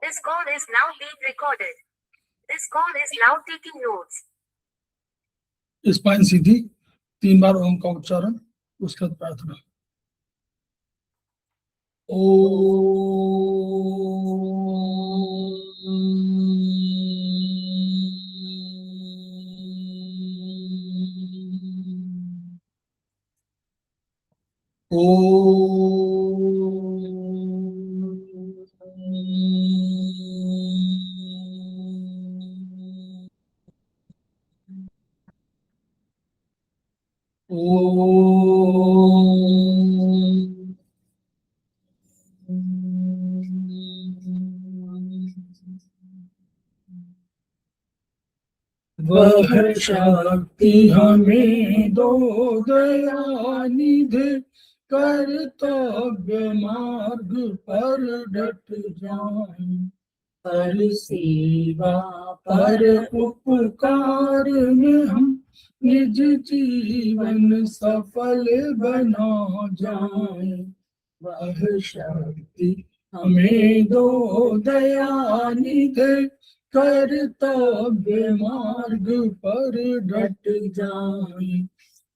This call is now being recorded. This call is now taking notes. Spine सीधी 3 बार ओम का उच्चारण, उसके बाद प्रार्थना। वह शक्ति हमें दो दयानिधि, कर्तव्य मार्ग पर डट जाएं, पर सेवा पर उपकार में हम निज जीवन सफल बना जाएं। वह शक्ति हमें दो दयानिधि, कर्तव्य मार्ग पर डट जाएं।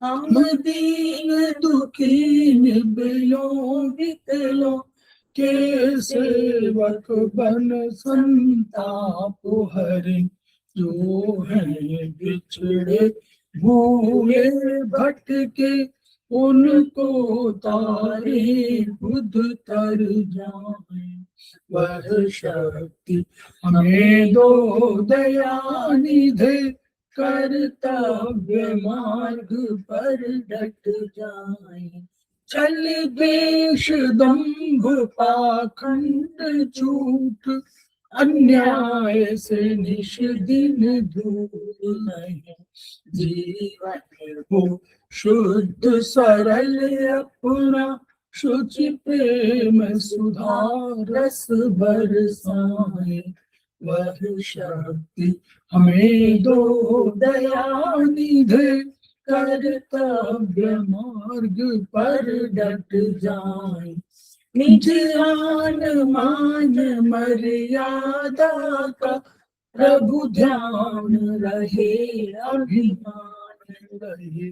हम दीन दुखी निर्बलों विकलों के सेवक बन संताप हरे, जो है बिछड़े भूले भटके, उनको तारे खुद तर जाए। वह शक्ति हमें दो दयानिधि, कर्तव्य मार्ग पर डट जाए। छल द्वेष दंभ पाखंड झूठ, अन्याय से निश दिन दूर नहीं, जीवन हो शुद्ध सरल अपना, शुचि प्रेम सुधा रस बरसाए। वह शक्ति हमें दो दयानिधि, कर्तव्य मार्ग पर डट जाए। निज आन मान मर्यादा का प्रभु ध्यान रहे, अभिमान रहे,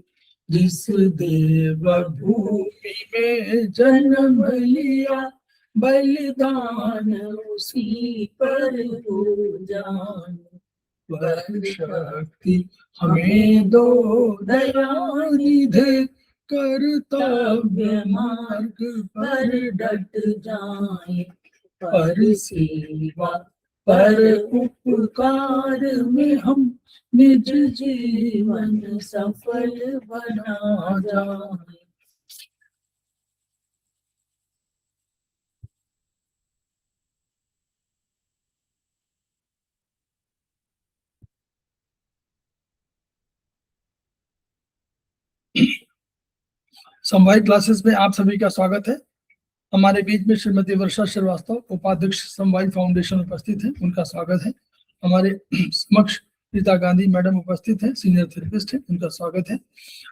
जिस देव भूमि में जन्म लिया, बलिदान उसी पर हो जान। वह शक्ति हमें दो दयानिधि, कर्तव्य मार्ग पर डट जाए, पर सेवा पर उपकार में हम निज जीवन सफल बना जाए। समवाय क्लासेस में आप सभी का स्वागत है। हमारे बीच में श्रीमती वर्षा श्रीवास्तव, उपाध्यक्ष समवाय फाउंडेशन उपस्थित है, उनका स्वागत है। हमारे समक्ष रीता गांधी मैडम उपस्थित है, सीनियर थेरेपिस्ट है, उनका स्वागत है।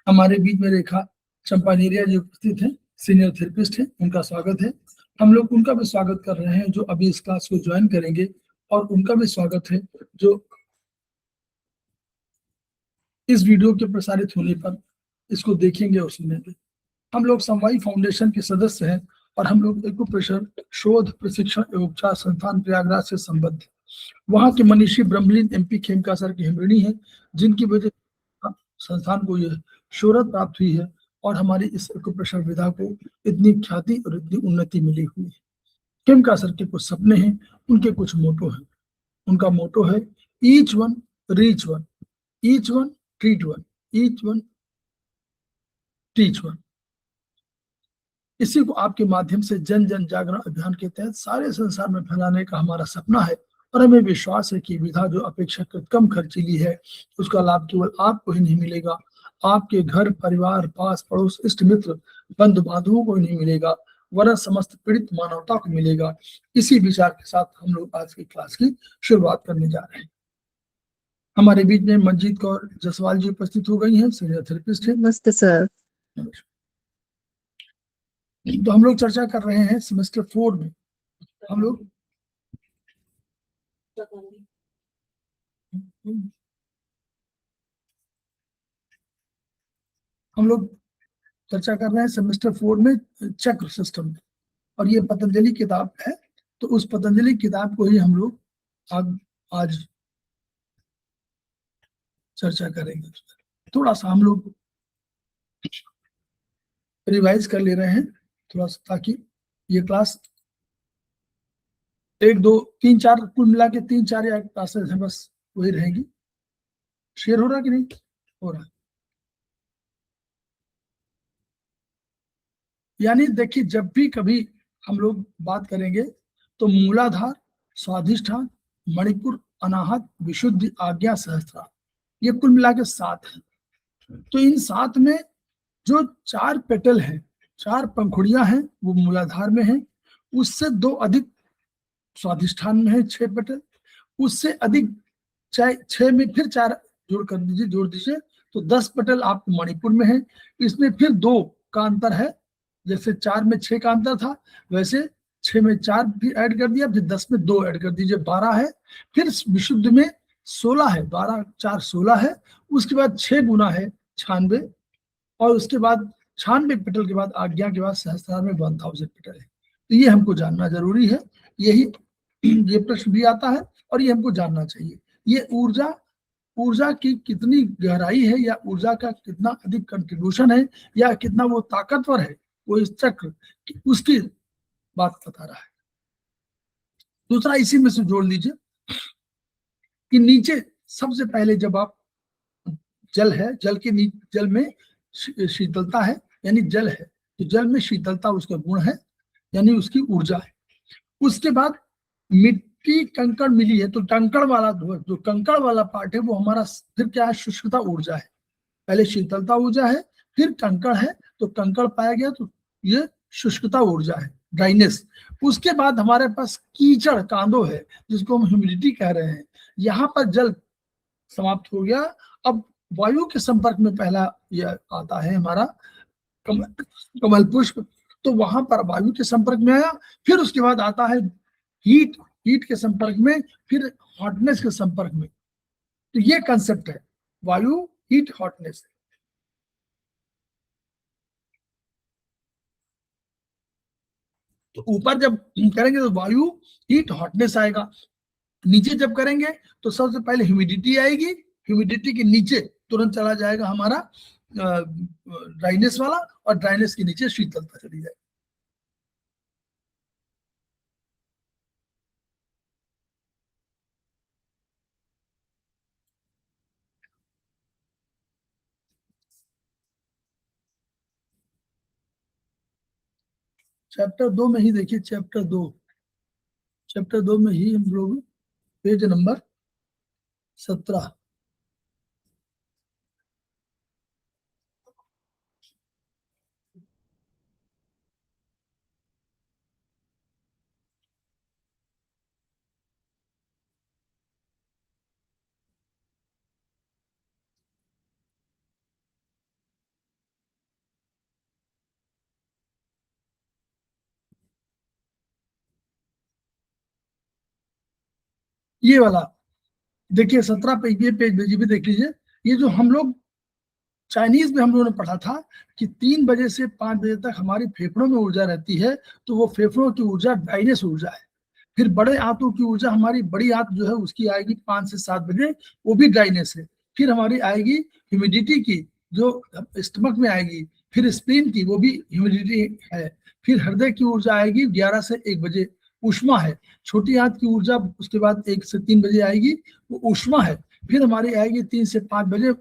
हमारे बीच में रेखा चंपानेरिया जी उपस्थित है, सीनियर थेरेपिस्ट है, उनका स्वागत है। हम लोग उनका भी स्वागत कर रहे हैं जो अभी इस क्लास को ज्वाइन करेंगे, और उनका भी स्वागत है जो इस वीडियो के प्रसारित होने पर इसको देखेंगे और सुनेंगे। हम लोग समवाय फाउंडेशन के सदस्य हैं और हम लोग एक्यूप्रेशर शोध प्रशिक्षण एवं उपचार संस्थान प्रयागराज से संबद्ध। वहाँ के मनीषी ब्रह्मलीन MP खेमका सर की हिमरणी है, जिनकी वजह से संस्थान को यह शोहरत प्राप्त हुई है और हमारी इस एक्यूप्रेशर विधा को इतनी ख्याति और इतनी उन्नति मिली हुई है। खेमका सर के कुछ सपने हैं, उनके कुछ मोटो हैं। उनका मोटो है each one reach one, each one treat one, each one teach one. इसी को आपके माध्यम से जन जन जागरण अभियान के तहत सारे संसार में फैलाने का हमारा सपना है, और हमें विश्वास है कि विधा जो अपेक्षाकृत कम खर्चीली है, उसका लाभ केवल आपको ही नहीं मिलेगा, आपके घर परिवार पास पड़ोस इष्ट मित्र बंधु बांधवों को ही नहीं मिलेगा, वरन समस्त पीड़ित मानवता को मिलेगा। इसी विचार के साथ हम लोग आज की क्लास की शुरुआत करने जा रहे हैं। हमारे बीच में मंजीत कौर जसवाल जी उपस्थित हो गई हैं, सीनियर थेरेपिस्ट है। नमस्ते सर। तो हम लोग चर्चा कर रहे हैं सेमेस्टर 4 में हम लोग हम लोग चर्चा कर रहे हैं सेमेस्टर 4 में चक्र सिस्टम में, और ये पतंजलि किताब है, तो उस पतंजलि किताब को ही हम लोग आज चर्चा करेंगे। थोड़ा सा हम लोग रिवाइज कर ले रहे हैं थोड़ा सा, ताकि ये क्लास 1 2 3 4 कुल मिला के 3 4 या क्लासेस हैं, बस वही रहेंगी। शेयर हो रहा कि नहीं हो रहा? यानी देखिए, जब भी कभी हम लोग बात करेंगे तो मूलाधार, स्वाधिष्ठान, मणिपुर, अनाहत, विशुद्धि, आज्ञा, सहस्त्रार, ये कुल मिला के 7 है। तो इन 7 में जो 4 पेटल हैं, 4 पंखुड़ियां हैं, वो मूलाधार में हैं। उससे 2 अधिक स्वाधिष्ठान में है, 6 पेटल। उससे अधिक 6 में फिर 4 जोड़ दीजिए तो 10 पेटल आपको मणिपुर में है। इसमें फिर 2 का अंतर है, जैसे 4 में 6 का अंतर था, वैसे 6 में 4 भी ऐड कर दिया, फिर 10 में 2 ऐड कर दीजिए, 12 है। फिर विशुद्ध में 16 है, 12 4 16 है। उसके बाद 6 गुना है 96, और उसके बाद 96 पेटल के बाद आज्ञा के बाद सहस्त्रार में 1000 पेटल है। तो ये हमको जानना जरूरी है, यही ये प्रश्न भी आता है और ये हमको जानना चाहिए। ये ऊर्जा की कितनी गहराई है, या ऊर्जा का कितना अधिक कंट्रीब्यूशन है, या कितना वो ताकतवर है, वो इस चक्र उसकी बात बता रहा है। दूसरा इसी में से जोड़ लीजिए कि नीचे सबसे पहले जब आप जल है, जल में शीतलता है, यानी जल है तो जल में शीतलता उसका गुण है, यानी उसकी ऊर्जा है। उसके बाद मिट्टी कंकड़ मिली है, तो कंकड़ वाला जो कंकड़ वाला पार्ट है वो हमारा फिर क्या है, शुष्कता ऊर्जा है। पहले शीतलता ऊर्जा है, फिर कंकड़ है, तो कंकड़ पाया गया तो ये शुष्कता ऊर्जा है, ड्राइनेस। उसके बाद हमारे पास कीचड़ कांदो है, जिसको हम ह्यूमिडिटी कह रहे हैं। यहाँ पर जल समाप्त हो गया। अब वायु के संपर्क में पहला यह आता है हमारा कमल पुष्प, तो वहां पर वायु के संपर्क में आया। फिर उसके बाद आता है हीट के संपर्क में, फिर हॉटनेस के संपर्क में। तो ये कंसेप्ट है वायु, हीट, हॉटनेस। तो ऊपर जब करेंगे तो वायु, हीट, हॉटनेस आएगा। नीचे जब करेंगे तो सबसे पहले ह्यूमिडिटी आएगी, ह्यूमिडिटी के नीचे तुरंत चला जाएगा हमारा ड्राइनेस वाला, और ड्राइनेस के नीचे शीतलता चली जाएगी। चैप्टर 2 में ही देखिए, चैप्टर 2 में ही हम लोग पेज नंबर 17, ये वाला देखिए 17 पे, ये पेज भी देख लीजिए। ये जो हम लोग चाइनीज में हम लोगों ने पढ़ा था कि 3 बजे से 5 बजे तक हमारी फेफड़ों में ऊर्जा रहती है, तो वो फेफड़ों की ऊर्जा ड्राइनेस ऊर्जा है। फिर बड़े आंतों की ऊर्जा, हमारी बड़ी आंत जो है उसकी आएगी 5 से 7 बजे, वो भी ड्राइनेस है। फिर हमारी आएगी ह्यूमिडिटी की, जो स्टमक में आएगी। फिर स्प्लीन की, वो भी ह्यूमिडिटी है। फिर हृदय की ऊर्जा आएगी 11 से 1 बजे, उष्मा है। छोटी आंत की ऊर्जा उसके बाद 1 से 3 बजे आएगी, वो उष्मा है। फिर हमारी आएगी 3 से 5 बजे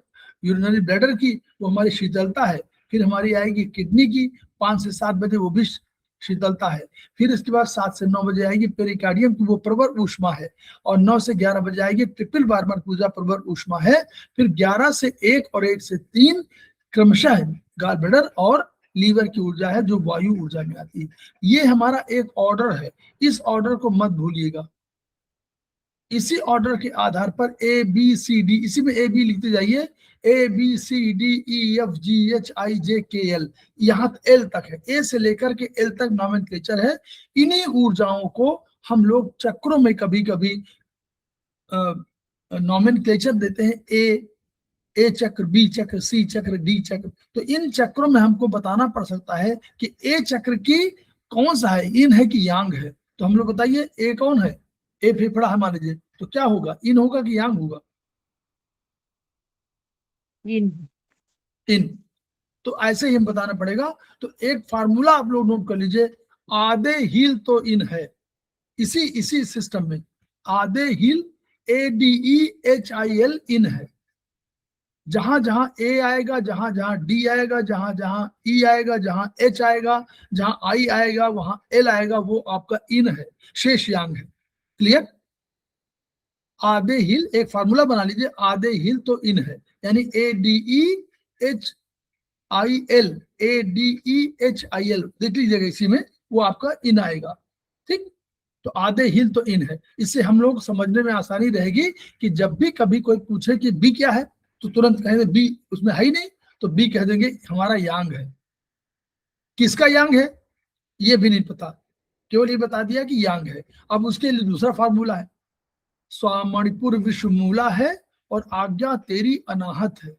यूरिनरी ब्लैडर की, वो हमारी शीतलता है। फिर हमारी आएगी किडनी की 5 से 7 बजे, वो भी शीतलता है। फिर इसके बाद 7 से 9 बजे आएगी पेरिकार्डियम की, वो प्रवर ऊष्मा है। और 9 से 11 बजे आएगी ट्रिपल बार्बर पूजा, प्रवर ऊष्मा है। फिर 11 से 1 और 1 से 3 क्रमशः गॉल ब्लैडर और लीवर की ऊर्जा है, जो वायु ऊर्जा में आती है। ये हमारा एक ऑर्डर है, इस ऑर्डर को मत भूलिएगा। इसी ऑर्डर के आधार पर ए बी सी डी, इसी में ए बी लिखते जाइए, A B C D E F G H I J K L, यहाँ एल तक है, ए से लेकर के एल तक नॉमेनक्लेचर है। इन्हीं ऊर्जाओं को हम लोग चक्रों में कभी कभी नॉमेनक्लेचर देते हैं, ए चक्र, बी चक्र, सी चक्र, डी चक्र। तो इन चक्रों में हमको बताना पड़ सकता है कि ए चक्र की कौन सा है, इन है कि यांग है। तो हम लोग बताइए ए कौन है, ए फेफड़ा है मान लीजिए, तो क्या होगा, इन होगा कि यांग होगा? इन। तो ऐसे ही हम बताना पड़ेगा। तो एक फार्मूला आप लोग नोट कर लीजिए, आधे हील तो इन है, इसी सिस्टम में आधे हील ADEHIL इन है। जहां जहां ए आएगा, जहां जहां डी आएगा, जहां जहां ई आएगा, जहां एच आएगा, जहां आई आएगा, वहां एल आएगा, वो आपका इन है, शेष यांग है। क्लियर? आधे हिल, एक फार्मूला बना लीजिए, आधे हिल तो इन है, यानी ADEHIL, ADEHIL देख लीजिएगा, इसी में वो आपका इन आएगा। ठीक, तो आधे हिल तो इन है। इससे हम लोग समझने में आसानी रहेगी कि जब भी कभी कोई पूछे कि बी क्या है, तो तुरंत कहेंगे बी उसमें है ही नहीं, तो बी कह देंगे हमारा यांग है। किसका यांग है ये भी नहीं पता, केवल ये बता दिया कि यांग है। अब उसके लिए दूसरा फार्मूला है, स्वामणिपुर विश्व मूला है और आज्ञा तेरी अनाहत है।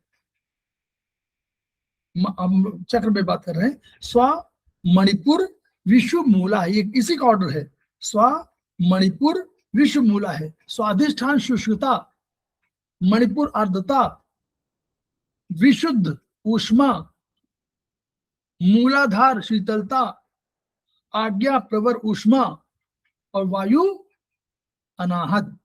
हम चक्र में बात कर रहे हैं, स्व मणिपुर विश्व मूला है, ये इसी का ऑर्डर है। स्व मणिपुर विश्व मूला है, स्वाधिष्ठान शुष्कता, मणिपुर आर्द्रता, विशुद्ध ऊष्मा, मूलाधार शीतलता, आज्ञा प्रवर ऊष्मा और वायु अनाहत।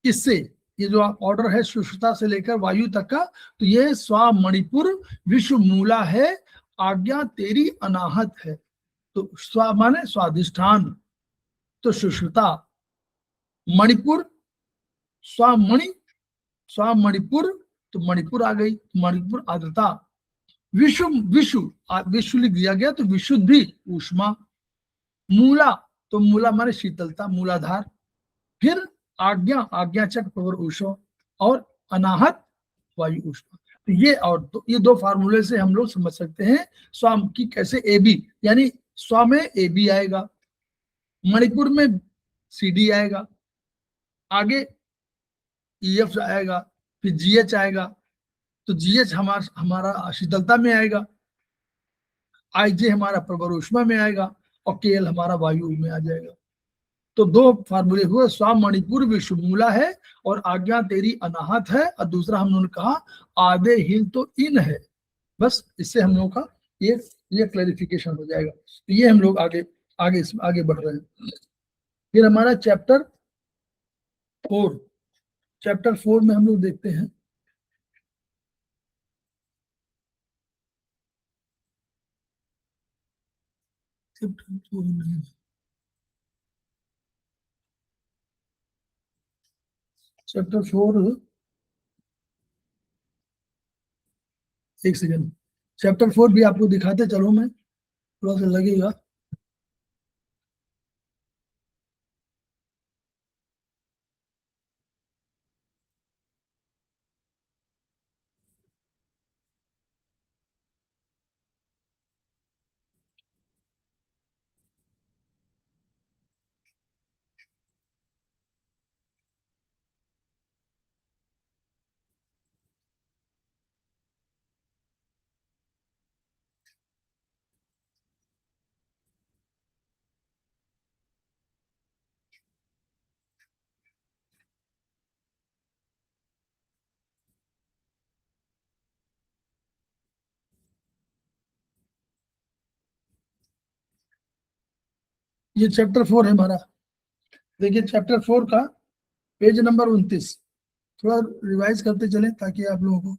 इससे ये जो ऑर्डर है शुष्कता से लेकर वायु तक का, तो ये स्वा मणिपुर विश्व मूला है, आज्ञा तेरी अनाहत है। तो स्वा माने स्वाधिष्ठान, तो शुष्कता, मणिपुर स्वामणि, स्वामणिपुर तो मणिपुर आ गई, मणिपुर आर्द्रता, विश्व विश्व विश्व लिख दिया गया तो विशुद्धि ऊष्मा, मूला तो मूला माने शीतलता, मूलाधार, फिर आज्ञा, आज्ञा चक्र प्रवर ऊष्मा और अनाहत वायु ऊष्मा। तो ये और तो ये दो फार्मूले से हम लोग समझ सकते हैं स्वाम की कैसे ए बी, यानी स्वा में ए बी आएगा, मणिपुर में सी डी आएगा, आगे EF आएगा, फिर GH आएगा, तो GH हमारा शीतलता में आएगा, IJ हमारा प्रवर ऊष्मा में आएगा और KL हमारा वायु में आ जाएगा। तो दो फार्मूले हुए, स्वा मणिपुर विश्व मूला है और आज्ञा तेरी अनाहत है, और दूसरा हम लोगों ने कहा आधे हिल तो इन है। बस इससे हम लोगों का ये क्लैरिफिकेशन हो जाएगा। तो ये हम लोग आगे बढ़ रहे हैं। फिर हमारा चैप्टर 4 में हम लोग देखते हैं चैप्टर 4, एक सेकेंड, चैप्टर 4 भी आपको दिखाते चलो, मैं थोड़ा सा लगेगा। ये चैप्टर 4 है हमारा। देखिए चैप्टर 4 का पेज नंबर 29, थोड़ा रिवाइज करते चले ताकि आप लोगों को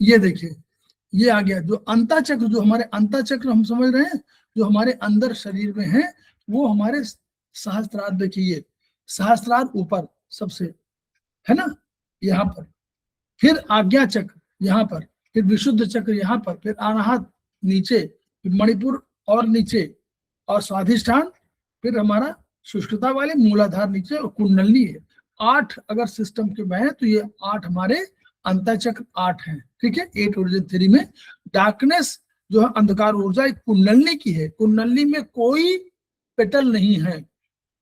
ये देखिए, ये आ गया जो अंता चक्र, जो हमारे अंता चक्र हम समझ रहे हैं, जो हमारे अंदर शरीर में है, वो हमारे सहस्त्रार, देखिए सहस्त्रार ऊपर सबसे है ना, यहाँ पर, फिर आज्ञा चक्र यहाँ पर, फिर विशुद्ध चक्र यहाँ पर, फिर अनाहत नीचे, फिर मणिपुर और नीचे, और स्वाधिष्ठान, फिर हमारा शुष्कता वाले मूलाधार नीचे, और कुंडलनी है। 8 अगर सिस्टम के में है तो ये 8 हमारे अंतःचक्र 8 हैं, ठीक है। 8 ओरिजिन थ्योरी में डार्कनेस जो है अंधकार ऊर्जा एक कुंडलनी की है, कुंडलनी में कोई पेटल नहीं है,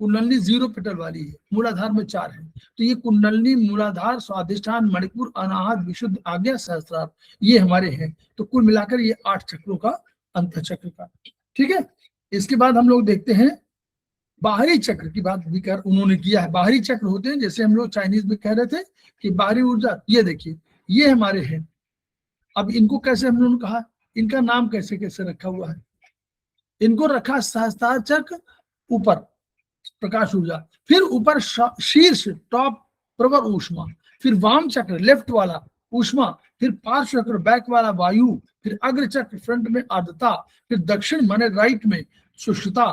कुंडलनी 0 पेटल वाली है, मूलाधार में 4 है। तो ये कुंडलनी, मूलाधार, स्वादिष्ठान, मणिपुर, अनाहत, विशुद्ध, आज्ञा, सहस्त्रार, ये हमारे हैं। तो कुल मिलाकर ये 8 चक्रों का अंत चक्र का, ठीक है। इसके बाद हम लोग देखते हैं बाहरी चक्र की बात भी कर उन्होंने किया है। बाहरी चक्र होते हैं, जैसे हम लोग चाइनीज में कह रहे थे कि बाहरी ऊर्जा, ये देखिए ये हमारे हैं। अब इनको कैसे हम लोगों ने कहा, इनका नाम कैसे कैसे रखा हुआ है, इनको रखा सहस्त्रार चक्र ऊपर प्रकाश ऊर्जा, फिर ऊपर शीर्ष टॉप प्रवर ऊष्मा, फिर वाम चक्र लेफ्ट वाला ऊष्मा, फिर पार्श्व चक्र बैक वाला वायु, फिर अग्र चक्र फ्रंट में आर्द्रता, फिर दक्षिण माने राइट में शुष्कता,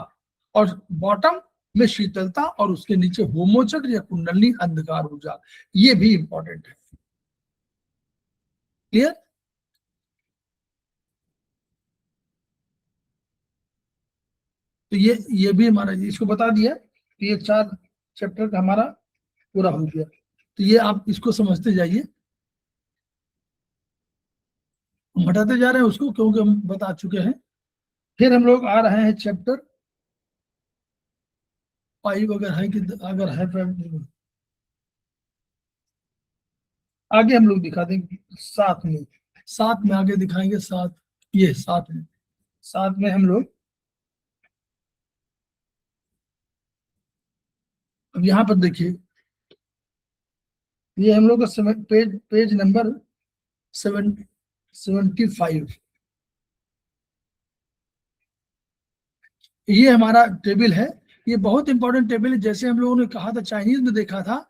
और बॉटम में शीतलता, और उसके नीचे होमोचक्र या कुंडली अंधकार ऊर्जा। ये भी इंपॉर्टेंट है। क्लियर? तो ये भी हमारा, इसको बता दिया। तो ये 4 चैप्टर का हमारा पूरा हो गया। तो ये आप इसको समझते जाइए, हम हटाते जा रहे हैं उसको क्योंकि हम बता चुके हैं। फिर हम लोग आ रहे हैं चैप्टर 5, अगर है कि अगर है आगे हम लोग दिखा देंगे 7 में, 7 में आगे दिखाएंगे 7, ये 7 में, 7 में हम लोग अब यहाँ पर देखिए, ये हम लोग का पेज नंबर 75, ये हमारा टेबल है। ये बहुत इंपॉर्टेंट टेबल है, जैसे हम लोगों ने कहा था चाइनीज में देखा था,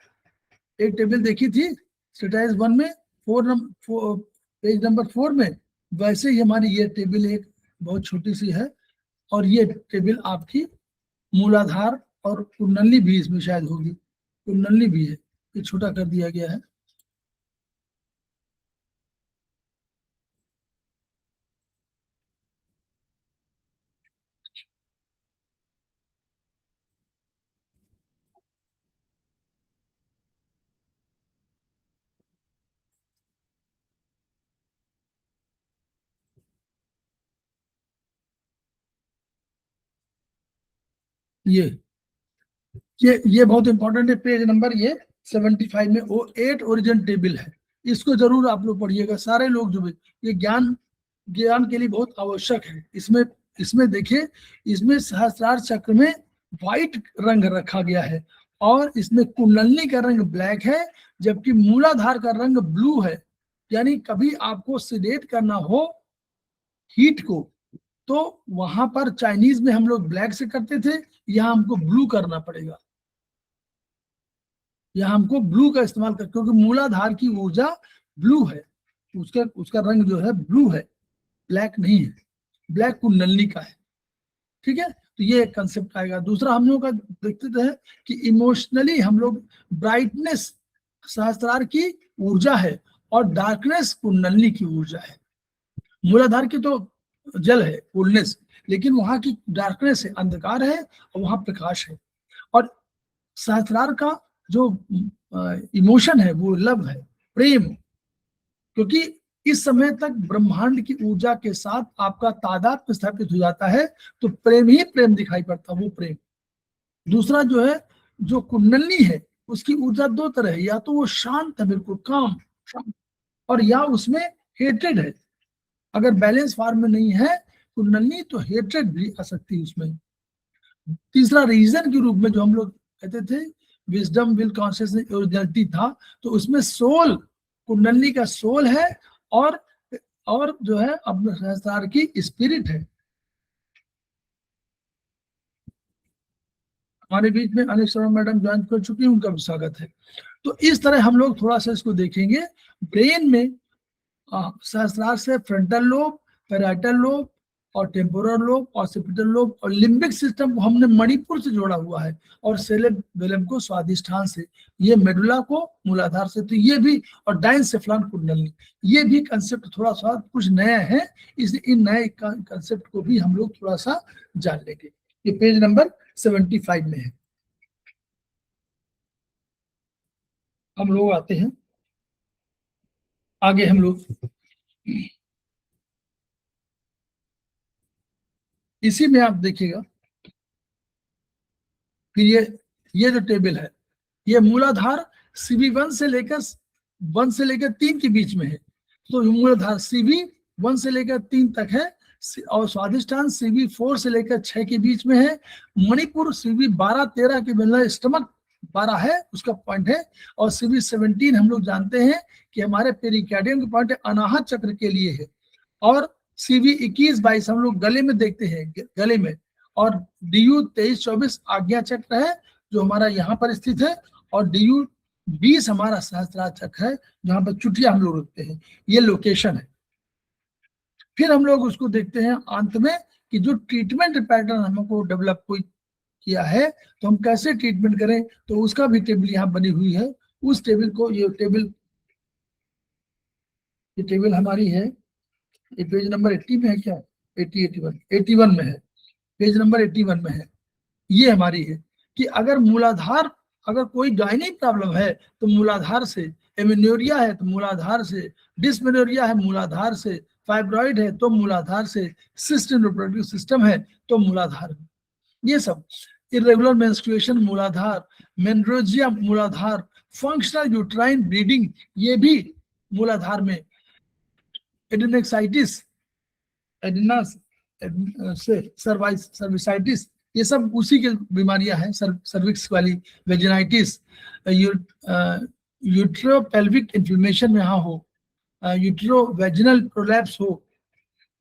एक टेबल देखी थी स्टेटाइज 1 में, पेज नंबर 4 में, वैसे ही हमारी ये टेबल एक बहुत छोटी सी है, और ये टेबल आपकी मूलाधार और कुंडली भी इसमें शायद होगी, कुंडली भी है, ये छोटा कर दिया गया है। ये ये बहुत इंपॉर्टेंट है, पेज नंबर ये 75 में वो 8 ओरिजिन टेबल है, इसको जरूर आप लोग पढ़िएगा सारे लोग जो भी, ये ज्ञान ज्ञान के लिए बहुत आवश्यक है। इसमें इसमें देखिए, इसमें सहस्त्रार चक्र में व्हाइट रंग रखा गया है, और इसमें कुंडलनी का रंग ब्लैक है, जबकि मूलाधार का रंग ब्लू है। यानी कभी आपको सिलेक्ट करना हो हीट को, तो वहां पर चाइनीज में हम लोग ब्लैक से करते थे, यहाँ हमको ब्लू करना पड़ेगा, यहाँ हमको ब्लू का इस्तेमाल कर, क्योंकि मूलाधार की ऊर्जा ब्लू है, उसका उसका रंग जो है ब्लू है, ब्लैक नहीं है, ब्लैक कुंडलनी का है, ठीक है। तो ये एक कंसेप्ट आएगा। दूसरा हम लोग का देखते हैं कि इमोशनली हम लोग, ब्राइटनेस सहस्त्रार की ऊर्जा है और डार्कनेस कुंडलनी की ऊर्जा है। मूलाधार की तो जल है, कूलनेस, लेकिन वहां की डार्कनेस है, अंधकार है, और वहां प्रकाश है। और सहस्त्रार का जो इमोशन है वो लव है, प्रेम, क्योंकि इस समय तक ब्रह्मांड की ऊर्जा के साथ आपका तादाद स्थापित हो जाता है, तो प्रेम ही प्रेम दिखाई पड़ता, वो प्रेम। दूसरा जो है, जो कुंडली है, उसकी ऊर्जा 2 तरह है, या तो वो शांत है, बिल्कुल काम शांत, और या उसमें हेट्रेड है। अगर बैलेंस फॉर्म में नहीं है कुंडली, तो हेट्रेड भी आ सकती है उसमें। तीसरा रीजन के रूप में जो हम लोग कहते थे, विजडम, विल, कॉन्शियसनेस, ओरिजिनलिटी था, तो उसमें सोल, कुंडली का सोल है, और जो है अपने सहस्त्रार की स्पिरिट है। हमारे बीच में अनिल शर्मा मैडम ज्वाइन कर चुकी है, उनका भी स्वागत है। तो इस तरह हम लोग थोड़ा सा इसको देखेंगे। ब्रेन में सहस्त्रार से फ्रंटल लोब, पैराइटल लोब, और टेम्पोरल लोब, ऑसिपिटल लोब, और लिम्बिक सिस्टम को हमने मणिपुर से जोड़ा हुआ है, और सेरेबेलम को स्वादिष्ठान से, ये मेडुला को मूलाधार से। तो ये भी, और डायनसेफ्लॉन कुंडली, ये भी कंसेप्ट थोड़ा सा कुछ नया है, इसलिए इन नए कंसेप्ट को भी हम लोग थोड़ा सा जान लेंगे। ये पेज नंबर 75 में है। हम लोग आते हैं आगे हम लोग इसी में आप देखिएगा, फिर ये जो टेबल है ये मूलाधार CV1 से लेकर 3 के बीच में है। तो मूलाधार CV 1 से लेकर 3 तक है और स्वादिष्टान CV4 से लेकर 6 के बीच में है। मणिपुर CV 12-13 के मतलब स्टमक 12 है, उसका पॉइंट है। और CV17 हम लोग जानते हैं कि हमारे पेरिकार्डियम के पॉइंट अनाहत चक्र के लिए है। और CV21-22 हम लोग गले में देखते हैं, गले में। और DU 23-24 आज्ञा चक्र है जो हमारा यहाँ पर स्थित है। और DU 20 हमारा सहस्त्रार चक्र है जहाँ पर चुटिया हम लोग रखते हैं, ये लोकेशन है। फिर हम लोग उसको देखते हैं अंत में कि जो ट्रीटमेंट पैटर्न हमको डेवलप किया है तो हम कैसे ट्रीटमेंट करें, तो उसका भी टेबल यहाँ बनी हुई है। उस टेबल को, ये टेबल हमारी है, ये पेज नंबर 80 में है क्या, 81 में है, पेज नंबर 81 में है। ये हमारी है कि अगर मूलाधार, अगर कोई गायनिक प्रॉब्लम है तो मूलाधार से, एमेन्योरिया है तो मूलाधार से, डिस्मेनोरिया है मूलाधार से, फाइब्रॉइड है तो मूलाधार से, सिस्ट इन रिप्रोडक्टिव सिस्टम है तो मूलाधार में। ये सब इरेगुलर मेंस्ट्रुएशन मूलाधार, मेनोरेजिया मूलाधार, फंक्शनल यूट्राइन ब्लीडिंग ये भी मूलाधार में, एडेनेक्साइटिस, एडिनास सर्विसाइटिस, ये सब उसी के बीमारियां हैं। सर्विक्स वाली, वेजिनाइटिस, यूट्रोपेल्विक इन्फ्लेमेशन में यहाँ हो, यूट्रोवेजिनल प्रोलैप्स हो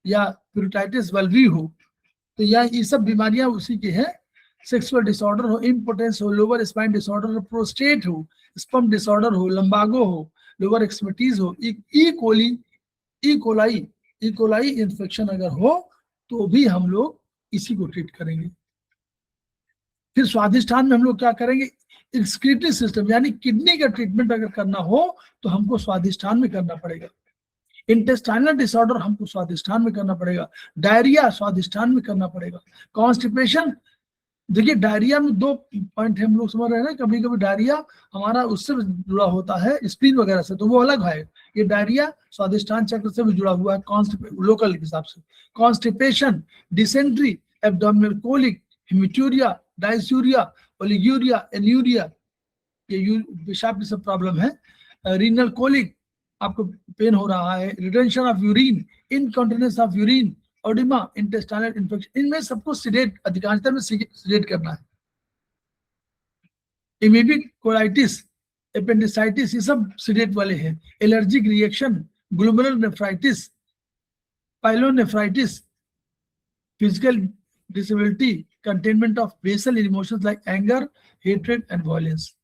या प्यूरिटाइटिस वल्वी हो, तो ये सब बीमारियां उसी की है। सेक्सुअल डिसऑर्डर हो, इम्पोर्टेंस हो, लोअर स्पाइन डिसऑर्डर हो, प्रोस्टेट हो, स्पर्म डिसऑर्डर हो, लंबागो हो, लोअर एक्सट्रीमिटीज हो, ई कोलाई इन्फेक्शन अगर हो तो भी हम लोग इसी को ट्रीट करेंगे। फिर स्वादिष्टान में हम लोग क्या करेंगे, एक्सक्रीटरी सिस्टम यानी किडनी का ट्रीटमेंट अगर करना हो तो हमको स्वादिष्टान में करना पड़ेगा। इंटेस्टाइनल डिसऑर्डर हमको स्वादिष्टान में करना पड़ेगा। डायरिया स्वादिष्टान में करना पड़ेगा। कॉन्स्टिपेशन, देखिए डायरिया में 2 पॉइंट हम लोग समझ रहे हैं ना, कभी कभी डायरिया हमारा उससे जुड़ा होता है स्प्लीन वगैरह से, तो वो अलग है। ये डायरिया स्वादिष्टान चक्र से भी जुड़ा हुआ है लोकल के हिसाब से। Constipation, dysentery, abdominal colic, haematuria, dysuria, oliguria, anuria, ये पेशाब की सब प्रॉब्लम है। रीनल कोलिक, आपको पेन हो रहा है, retention of urine, incontinence of urine, oedema, intestinal infection, इनमें सबको सीडेट, अधिकांशतः में सीडेट करना है। एमीबिक कोलाइटिस, एपेंडिसाइटिस, ये सब सीडेट वाले हैं। Allergic reaction, glomerular nephritis, pyelonephritis, physical disability, containment of basal emotions like anger, hatred and violence.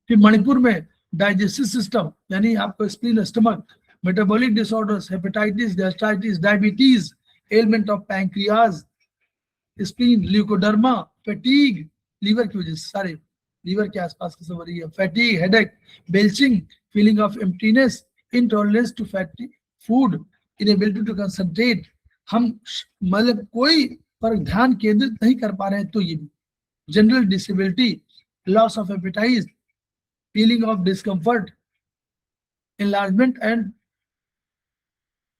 फिर मणिपुर में डाइजेस्टिव सिस्टम यानी आपको spleen, stomach, metabolic disorders, hepatitis, gastritis, diabetes, element of pancreas, spleen, leucoderma, fatigue, liver की वजह से, सारे liver के आसपास की सब हो रही है, fatigue, headache, belching, feeling of emptiness, intolerance to fatty food, inability to concentrate, हम मतलब कोई पर ध्यान केंद्रित नहीं कर पा रहे हैं तो ये भी, general disability, loss of appetite, feeling of discomfort, enlargement and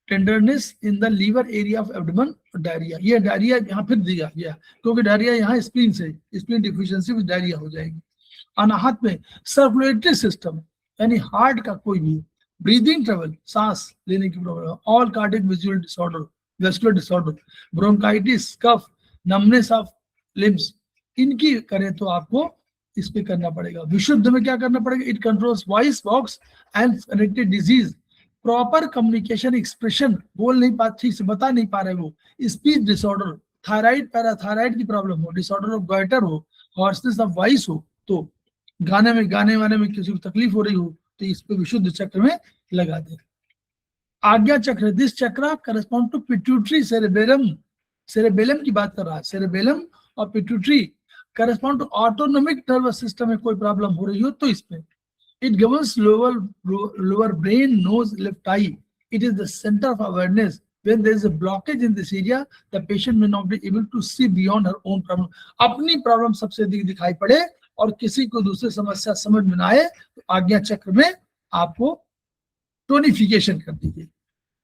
tenderness in the liver area of abdomen, diarrhoea. ये डायरिया यहाँ फिर दिया गया क्योंकि डायरिया यहाँ स्प्लीन से, स्प्लीन डिफिशियंसी में डायरिया हो जाएगी। अनाहत में सर्कुलेटरी सिस्टम यानी हार्ट का कोई भी, ब्रीदिंग ट्रबल, सांस लेने की problem, all cardiac visual disorder, vascular disorder, bronchitis, cough, numbness of limbs, इनकी करें तो आपको इस पे करना पड़ेगा। विशुद्ध में क्या करना पड़ेगा, it controls voice box and connected disease, proper communication, expression, बोल नहीं पा, ठीक से बता नहीं पा रहे वो, स्पीच डिसऑर्डर, थायराइड, पैराथायराइड की प्रॉब्लम हो, डिसऑर्डर ऑफ गॉइटर हो, हॉर्सनेस ऑफ वॉइस हो, तो गाने वाने में किसी को तकलीफ हो रही हो तो इस पे विशुद्ध चक्र में लगा दे। आज्ञा chakra, this chakra correspond to pituitary cerebellum, cerebellum की बात कर रहा है, सेरेबेलम और pituitary correspond to autonomic nervous system में कोई प्रॉब्लम हो रही हो तो इसमें। It governs lower brain, nose, left eye. It is the center of awareness. When there is a blockage in this area, the patient may not be able to see beyond her own problem. अपनी problem सबसे अधिक दिखाई पड़े और किसी को दूसरी समस्या समझ में ना आए तो आज्ञा चक्र में आपको टोनिफिकेशन कर दीजिए।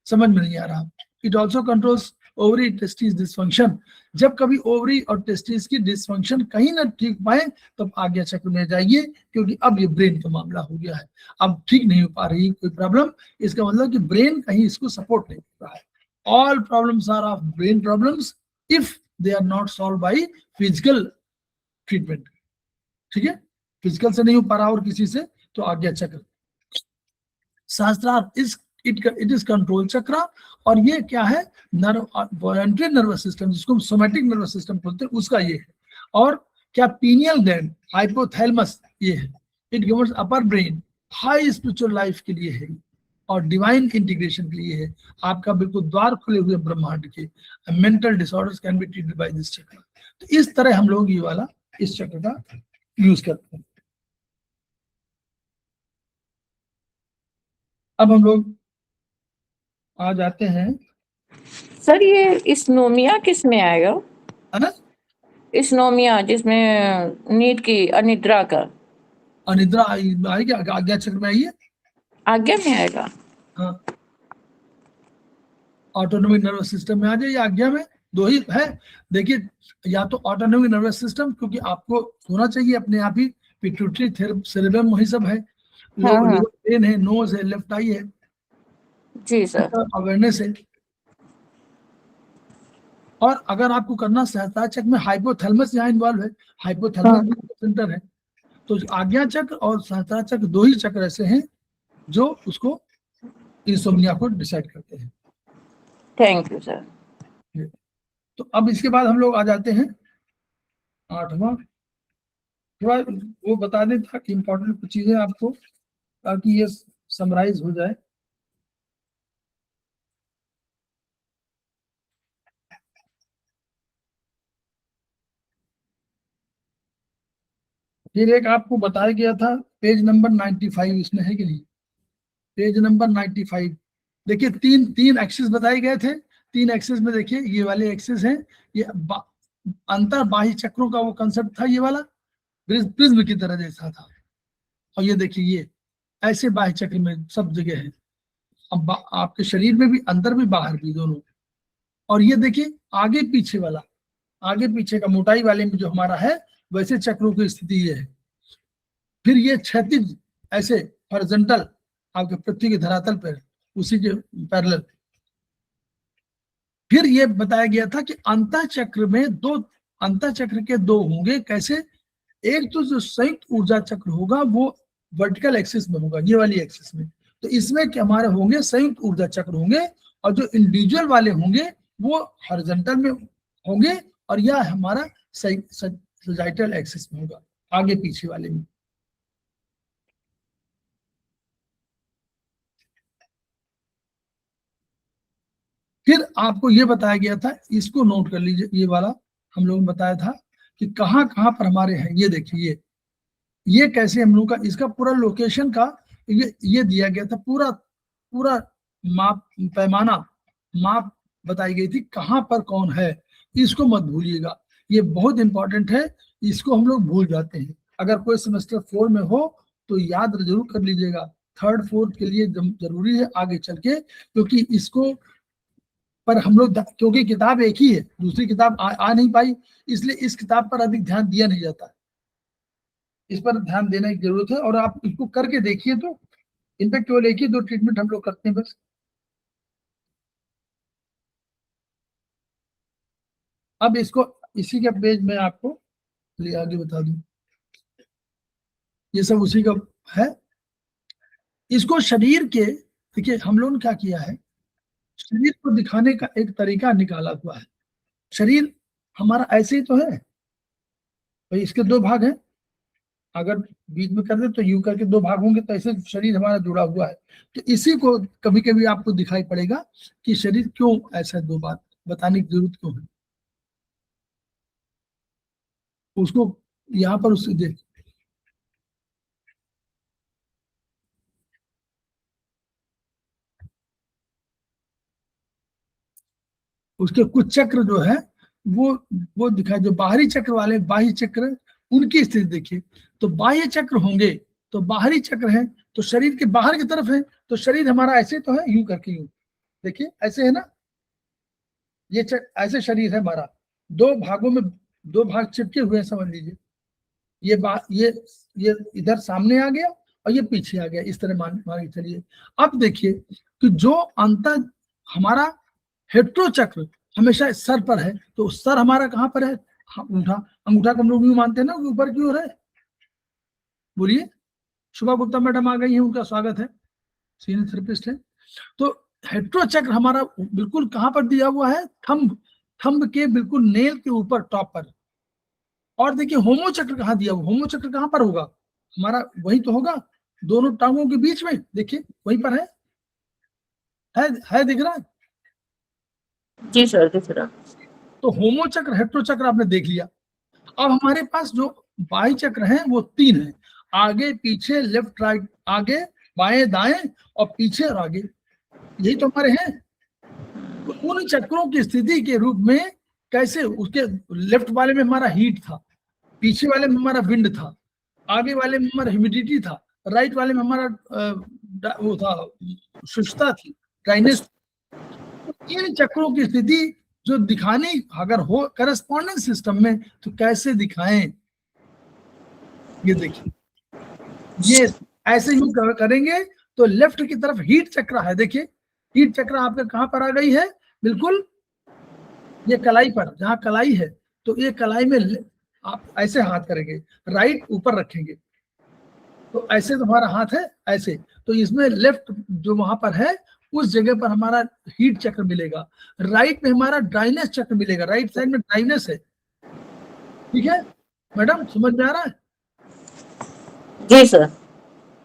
समझ में नहीं आ रहा। It also controls ovary testis dysfunction. जब कभी ओवरी और टेस्टिस की डिसफंक्शन कहीं ना ठीक पाए तब आज्ञा चक्र में जाइए, क्योंकि अब ये ब्रेन का मामला हो गया है, अब ठीक नहीं हो पा रही कोई प्रॉब्लम, इसका मतलब कि ब्रेन कहीं इसको सपोर्ट नहीं कर रहा है। All problems are of brain problems if they are not solve by physical treatment. ठीक है, फिजिकल से नहीं हो पा रहा और किसी से, तो आज्ञा चक्र। सहस्त्रार इट इज कंट्रोल चक्र, और ये क्या है, वॉलंटरी नर्वस सिस्टम, जिसको हम सोमैटिक नर्वस सिस्टम बोलते हैं, उसका ये है। और क्या पीनियल ग्लैंड, हाइपोथैलेमस ये है। It governs upper brain, high spiritual life के लिए है और डिवाइन इंटीग्रेशन के लिए है। आपका बिल्कुल द्वार खुले हुए ब्रह्मांड के। Mental disorders can be treated by this चक्र। तो इस तरह हम लोग ये वाला इस चक्र का यूज करते हैं। अब हम लोग आ जाते हैं, सर ये स्नोमिया किस में आएगा? है ना, स्नोमिया जिसमें नींद की अनिद्रा का अनिद्रा आएगी, आज्ञा चक्र में आइए। आज्ञा में आएगा। हाँ, ऑटोनोमिक नर्वस सिस्टम में आ जाइए, आज्ञा में दो ही है। देखिए, या तो ऑटोनोमिक नर्वस सिस्टम, क्योंकि आपको होना चाहिए अपने आप ही, पिट्यूटरी सेरेब्रम वही सब है, हाँ। ब्रेन है, नोज है, लेफ्ट आई है, जी सर। अवेयरनेस है। और अगर आपको करना सहस्त्रार चक्र में, हाइपोथैलेमस यहाँ इन्वॉल्व है, हाइपोथैलेमस सेंटर है। तो आज्ञा चक्र और सहस्त्रार चक्र दो ही चक्र ऐसे हैं जो उसको इंसोम्निया को डिसाइड करते हैं। Thank you sir. तो अब इसके बाद हम लोग आ जाते हैं 8वां। थोड़ा वो बता दें था इम्पोर्टेंट कुछ चीजें आपको, ताकि ये समराइज हो जाए। फिर एक आपको बताया गया था पेज नंबर 95, इसमें है कि नहीं, पेज नंबर 95। देखिए, तीन एक्सिस बताए गए थे। तीन एक्सिस में देखिए, ये वाले एक्सिस हैं, ये अंतर बाह्य चक्रों का वो कंसेप्ट था, ये वाला प्रिज्म की तरह जैसा था। और ये देखिए, ये ऐसे बाह्य चक्र में सब जगह है, अब आपके शरीर में भी, अंदर भी बाहर भी दोनों। और ये देखिए आगे पीछे वाला, आगे पीछे का मोटाई वाले में जो हमारा है, वैसे चक्रों की स्थिति ये है। फिर ये क्षैतिज ऐसे हॉरिजॉन्टल आपके पृथ्वी के धरातल पर, उसी के पैरेलल। फिर ये बताया गया था कि अंतः चक्र में अंतः चक्र के दो होंगे। कैसे? एक तो जो संयुक्त ऊर्जा चक्र होगा वो वर्टिकल एक्सिस में होगा, ये वाली एक्सिस में। तो इसमें क्या हमारे होंगे, संयुक्त ऊर्जा चक्र होंगे, और जो इंडिविजुअल वाले होंगे वो हॉरिजॉन्टल में होंगे, और यह हमारा सजाइटल एक्सिस में होगा, आगे पीछे वाले में। फिर आपको ये बताया गया था, इसको नोट कर लीजिए, ये वाला हम लोगों ने बताया था कि कहाँ कहाँ पर हमारे हैं। ये देखिए, ये कैसे हम लोग का, इसका पूरा लोकेशन का ये दिया गया था, पूरा पूरा माप, पैमाना माप बताई गई थी, कहाँ पर कौन है। इसको मत भूलिएगा, ये बहुत इंपॉर्टेंट है, इसको हम लोग भूल जाते हैं। अगर कोई सेमेस्टर 4 में हो तो याद जरूर कर लीजिएगा, 3rd 4th के लिए जरूरी है आगे चल के, क्योंकि इसको पर हम लोग, क्योंकि किताब एक ही है, दूसरी किताब आ नहीं पाई, इसलिए इस किताब पर अधिक ध्यान दिया नहीं जाता। इस पर ध्यान देने की जरूरत है, और आप इसको करके देखिए। तो इनफैक्ट केवल एक ही दो ट्रीटमेंट हम लोग करते हैं बस। अब इसको इसी के पेज में आपको ले आगे बता दूं, ये सब उसी का है। इसको शरीर के, देखिए हम लोगों ने क्या किया है, शरीर को दिखाने का एक तरीका निकाला हुआ है। शरीर हमारा ऐसे ही तो है भाई, इसके दो भाग हैं, अगर बीच में कर दे तो यू करके दो भाग होंगे, तो ऐसे शरीर हमारा जुड़ा हुआ है। तो इसी को कभी कभी आपको दिखाई पड़ेगा कि शरीर क्यों ऐसा, दो बात बताने की जरूरत क्यों है, उसको यहाँ पर उससे देख। उसके कुछ चक्र जो है वो दिखाई, जो बाहरी चक्र वाले, बाह्य चक्र, उनकी स्थिति देखिए। तो बाह्य चक्र होंगे तो बाहरी चक्र है, तो शरीर के बाहर की तरफ है, तो शरीर हमारा ऐसे तो है, यूं करके यूं देखिए ऐसे है ना, ये ऐसे शरीर है हमारा, दो भागों में दो भाग चिपके हुए हैं समझ लीजिए, ये इधर सामने आ गया और ये पीछे आ गया, इस तरह मान के चलिए। अब देखिए कि जो अंतर हमारा हेट्रो चक्र हमेशा सर पर है, तो सर हमारा कहाँ पर है, अंगूठा, अंगूठा को हम लोग यूं मानते हैं ना, ऊपर की ओर है। बोलिए, शुभा गुप्ता मैडम आ गई है, उनका स्वागत है, सीनियर थेरेपिस्ट है। तो हेट्रो चक्र हमारा बिल्कुल कहाँ पर दिया हुआ है, थंब के बिल्कुल नेल के ऊपर, टॉप पर। और देखिए होमो चक्र कहाँ दिया हुआ, होमो चक्र कहाँ पर होगा हमारा, वही तो होगा दोनों टांगों के बीच में, देखिए वहीं पर है दिख रहा है? जी सर, दिख रहा। तो होमो चक्र हेट्रो चक्र आपने देख लिया। अब हमारे पास जो बाह्य चक्र हैं वो 3 हैं, आगे पीछे, लेफ्ट राइट, आगे बाएं दाएं और पीछे और आगे, यही तो हमारे हैं। तो उन चक्रों की स्थिति के रूप में कैसे, उसके लेफ्ट वाले में हमारा हीट था, पीछे वाले में हमारा विंड था, आगे वाले में हमारा ह्यूमिडिटी था, राइट वाले में हमारा वो था, शुष्कता थी, ड्राइनेस। तो इन चक्रों की स्थिति जो दिखानी अगर हो करस्पॉन्डेंस सिस्टम में, तो कैसे दिखाएं, ये देखिए, ये ऐसे ही करेंगे तो लेफ्ट की तरफ हीट चक्र है, देखिए हीट चक्र आपके कहां पर आ गई है, बिल्कुल ये कलाई पर, जहां कलाई है, तो ये कलाई में आप ऐसे हाथ करेंगे, राइट ऊपर रखेंगे, तो ऐसे तो हमारा हाथ है ऐसे, तो इसमें लेफ्ट जो वहां पर है उस जगह पर हमारा हीट चक्र मिलेगा, राइट में हमारा ड्राइनेस चक्र मिलेगा, राइट साइड में ड्राइनेस है। ठीक है मैडम, समझ में आ रहा है? जी सर।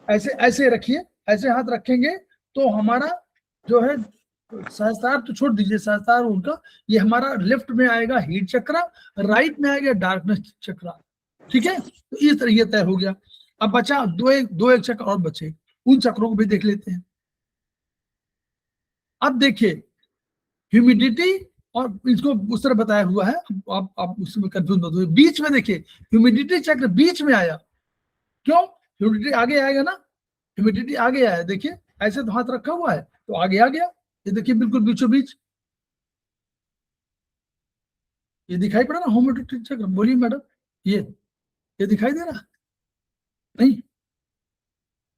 ऐसे ऐसे रखिए, ऐसे हाथ रखेंगे तो हमारा जो है सहस्त्रार तो छोड़ दीजिए, सहस्त्रार उनका, ये हमारा लेफ्ट में आएगा हीट चक्र, राइट में आएगा डार्कनेस चक्र। ठीक है, तो इस तरह ये तय हो गया। अब बचा दो एक चक्र और बचे, उन चक्रों को भी देख लेते हैं। अब देखिए ह्यूमिडिटी, और इसको उस तरह बताया हुआ है, आप उसमें कंफ्यूज मत होइए। बीच में देखिए ह्यूमिडिटी चक्र बीच में आया, क्यों, ह्यूमिडिटी आगे आएगा ना, ह्यूमिडिटी आगे आया, देखिए ऐसे तो हाथ रखा हुआ है तो आगे आ गया, ये देखिए बिल्कुल बीचों बीच, ये दिखाई पड़ा ना ह्यूमिडिटी चक्र, बोलिए मैडम, ये दिखाई दे रहा नहीं,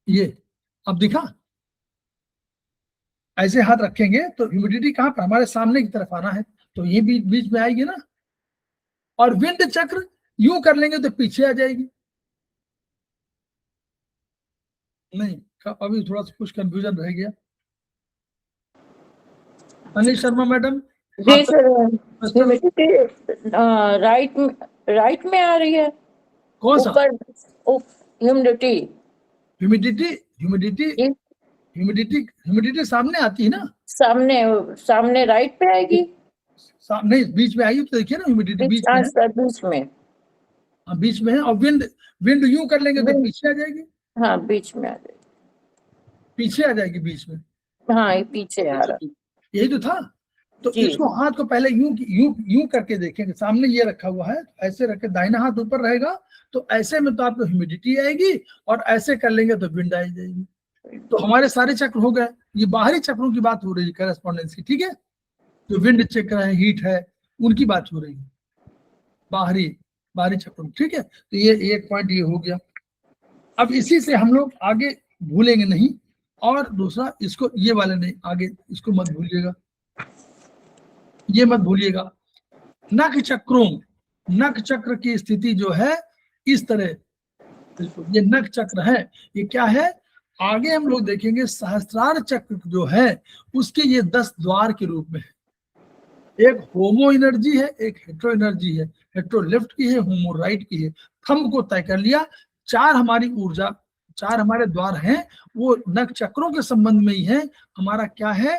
ये अब दिखा, ऐसे हाथ रखेंगे तो ह्यूमिडिटी कहां पर, हमारे सामने की तरफ आना है, तो ये बीच में आएगी ना। और विंड चक्र यूं कर लेंगे तो पीछे आ जाएगी, नहीं अभी थोड़ा सा कुछ कंफ्यूजन रह गया। अनिल शर्मा मैडम, जी सर, ह्यूमिडिटी राइट में आ रही है, कौन सा ऊपर ह्यूमिडिटी, ह्यूमिडिटी ह्यूमिडिटी सामने आती है ना, सामने राइट पे आएगी, नहीं बीच में आएगी, तो देखिए ना ह्यूमिडिटी बीच में है, बीच में, हाँ बीच में है। और विंड यूं कर लेंगे तो पीछे आ जाएगी, हाँ बीच में आ जाएगी, पीछे आ जाएगी बीच में, हाँ ये पीछे आ रहा, यही तो था। तो इसको हाथ को पहले यूं करके देखेंगे, सामने ये रखा हुआ है, ऐसे रख के दाहिना हाथ ऊपर रहेगा, तो ऐसे में तो आपको ह्यूमिडिटी आएगी, और ऐसे कर लेंगे तो विंड आ जाएगी। तो हमारे सारे चक्र हो गए, ये बाहरी चक्रों की बात हो रही है करस्पॉन्डेंस की, ठीक है, जो विंड चक्र है, हीट है, उनकी बात हो रही है, बाहरी चक्रों, ठीक है। तो ये एक पॉइंट ये हो गया। अब इसी से हम लोग आगे भूलेंगे नहीं, और दूसरा इसको, ये वाले नहीं, आगे इसको मत भूलिएगा, ये मत भूलिएगा, नख चक्र की स्थिति जो है इस तरह, बिल्कुल ये नख चक्र है, ये क्या है, आगे हम लोग देखेंगे सहस्त्रार चक्र जो है उसके ये 10 द्वार के रूप में है, एक होमो एनर्जी है, एक हेट्रो एनर्जी है, हेट्रो लेफ्ट की है, होमो राइट की है। थंब को तय कर लिया, 4 हमारी ऊर्जा, 4 हमारे द्वार हैं, वो नख चक्रों के संबंध में ही है। हमारा क्या है,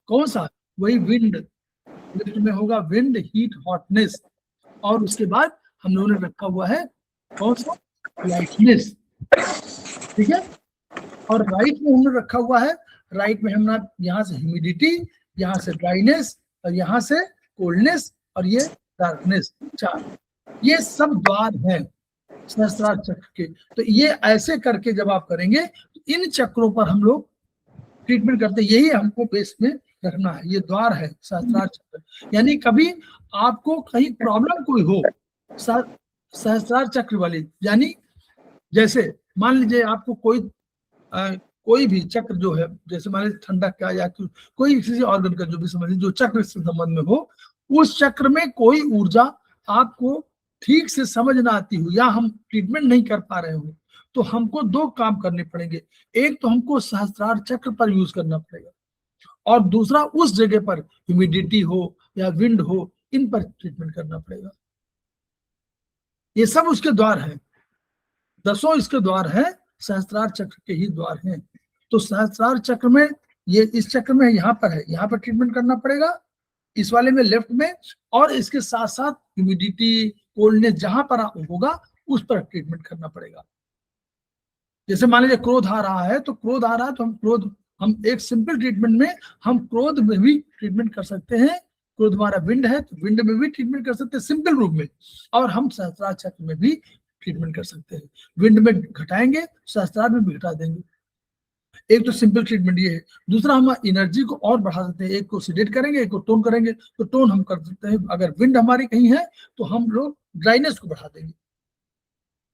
कौन सा, वही विंड, लेफ्ट में होगा विंड, हीट, हॉटनेस, और उसके बाद हम लोगों ने रखा हुआ है कौन सा, लाइटनेस, ठीक है। और राइट में हमने रखा हुआ है, राइट में हमने यहाँ से ह्यूमिडिटी, यहाँ से ड्राइनेस, और यहाँ से कोल्डनेस, और ये डार्कनेस, 4, ये सब द्वार हैं, सहस्त्रार चक्र के। तो ये ऐसे करके जब आप करेंगे तो इन चक्रों पर हम लोग ट्रीटमेंट करते हैं। यही हमको बेस में रखना है। ये द्वार है सहस्त्रार चक्र। यानी कभी आपको कहीं प्रॉब्लम कोई हो सहस्त्रार चक्र वाली, यानी जैसे मान लीजिए आपको कोई भी चक्र जो है, जैसे मान लीजिए ठंडक का या कोई किसी ऑर्गन का जो भी समझ लीजिए जो चक्र से संबंध में हो, उस चक्र में कोई ऊर्जा आपको ठीक से समझ ना आती हो या हम ट्रीटमेंट नहीं कर पा रहे हो, तो हमको दो काम करने पड़ेंगे। एक तो हमको सहस्त्रार चक्र पर यूज करना पड़ेगा और दूसरा उस जगह पर ह्यूमिडिटी हो या विंड हो, इन पर ट्रीटमेंट करना पड़ेगा। ये सब उसके द्वार है, 10 इसके द्वार है, सहस्त्रार चक्र के ही द्वार हैं। तो सहस्त्रार चक्र में ये इस चक्र में यहाँ पर है, यहाँ पर ट्रीटमेंट करना पड़ेगा, इस वाले में लेफ्ट में, और इसके साथ साथ ह्यूमिडिटी कोल्डनेस जहां पर होगा उस पर ट्रीटमेंट करना पड़ेगा। जैसे मान लीजिए क्रोध आ रहा है, तो क्रोध आ रहा है तो हम एक सिंपल ट्रीटमेंट में हम क्रोध में भी ट्रीटमेंट कर सकते हैं। क्रोध हमारा विंड है तो विंड में भी ट्रीटमेंट कर सकते हैं सिंपल रूप में, और हम सहस्त्रार चक्र में भी ट्रीटमेंट कर सकते हैं। विंड में घटाएंगे, सहस्त्रार में भी घटा देंगे। एक तो सिंपल ट्रीटमेंट ये है। दूसरा हम एनर्जी को और बढ़ा सकते हैं, एक को सिडेट करेंगे, एक को टोन करेंगे। तो टोन हम कर सकते हैं, अगर विंड हमारी कहीं है तो हम लोग ड्राइनेस को बढ़ा देंगे,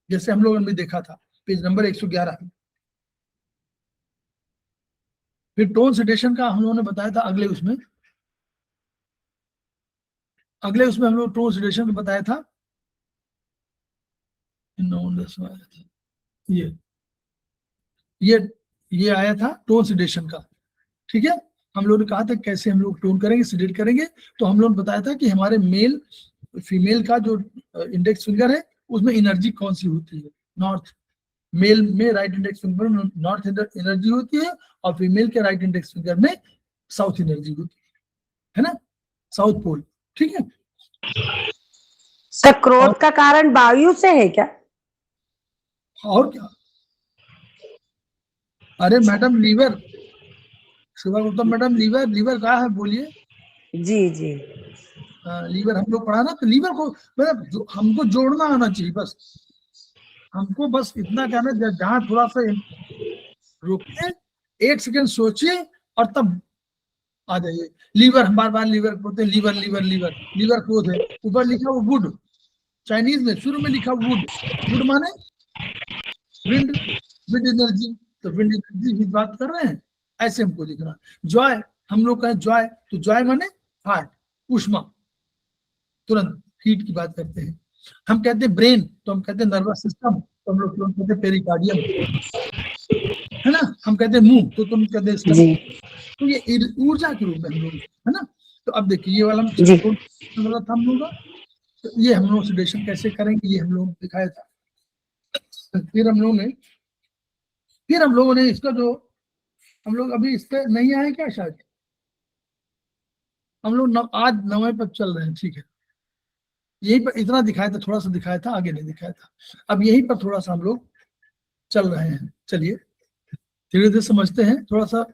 जैसे हम लोगों ने भी देखा था पेज नंबर 111। फिर टोन सिडेशन का हम लोगों ने बताया था अगले उसमें हम लोग टोन सिडेशन का बताया था। ये आया था टोन सिडेशन का, ठीक है। हम लोगों ने कहा था कैसे हम लोग टोन करेंगे, सिडेट करेंगे। तो हम लोगों ने बताया था कि हमारे मेल फीमेल का जो इंडेक्स फिंगर है उसमें एनर्जी कौन सी होती है। नॉर्थ मेल में राइट इंडेक्स फिंगर में नॉर्थ एनर्जी होती है, और फीमेल के राइट इंडेक्स फिंगर में साउथ एनर्जी होती है ना, साउथ पोल, ठीक है। सर क्रोध का कारण वायु से है क्या? और क्या, अरे madam liver, Shiva Gautam madam, liver कहाँ है बोलिए? जी जी लीवर हम लोग पढ़ा ना, तो लीवर को मतलब हमको जोड़ना आना चाहिए बस। हमको बस इतना कहना, जहां थोड़ा सा रुकिए, 1 सेकंड सोचिए और तब आ जाइए। लीवर, हम बार बार लीवर बोलते हैं, लीवर लीवर लीवर लीवर क्रोध है। ऊपर लिखा वो वुड, चाइनीज में शुरू में लिखा वुड माने विंड, विंड एनर्जी। तो विंड एनर्जी की बात कर रहे हैं, ऐसे हमको लिखना। जॉय, हम लोग कहें जॉय, तो जॉय माने हार्ट, उष्मा, तुरंत हीट की बात करते हैं। हम कहते हैं ब्रेन, तो हम कहते हैं नर्वस सिस्टम, तो हम लोग तुरंत कहते हैं पेरिकार्डियम, है ना। हम कहते हैं मुंह, तो तुम कहते हैं स्टमक। तो ये ऊर्जा के रूप में हम लोग, है ना। तो अब देखिए ये वाला था हम लोग का। तो ये हम लोग सिडेशन कैसे करेंगे ये हम लोग दिखाया था। फिर हम लोगों ने इसका जो हम लोग अभी इस पे नहीं आए क्या, शायद हम लोग आज 9वें पर चल रहे हैं, ठीक है। यही पर इतना दिखाया था, थोड़ा सा दिखाया था, आगे नहीं दिखाया था। अब यहीं पर थोड़ा सा हम लोग चल रहे हैं। चलिए धीरे धीरे समझते हैं। थोड़ा सा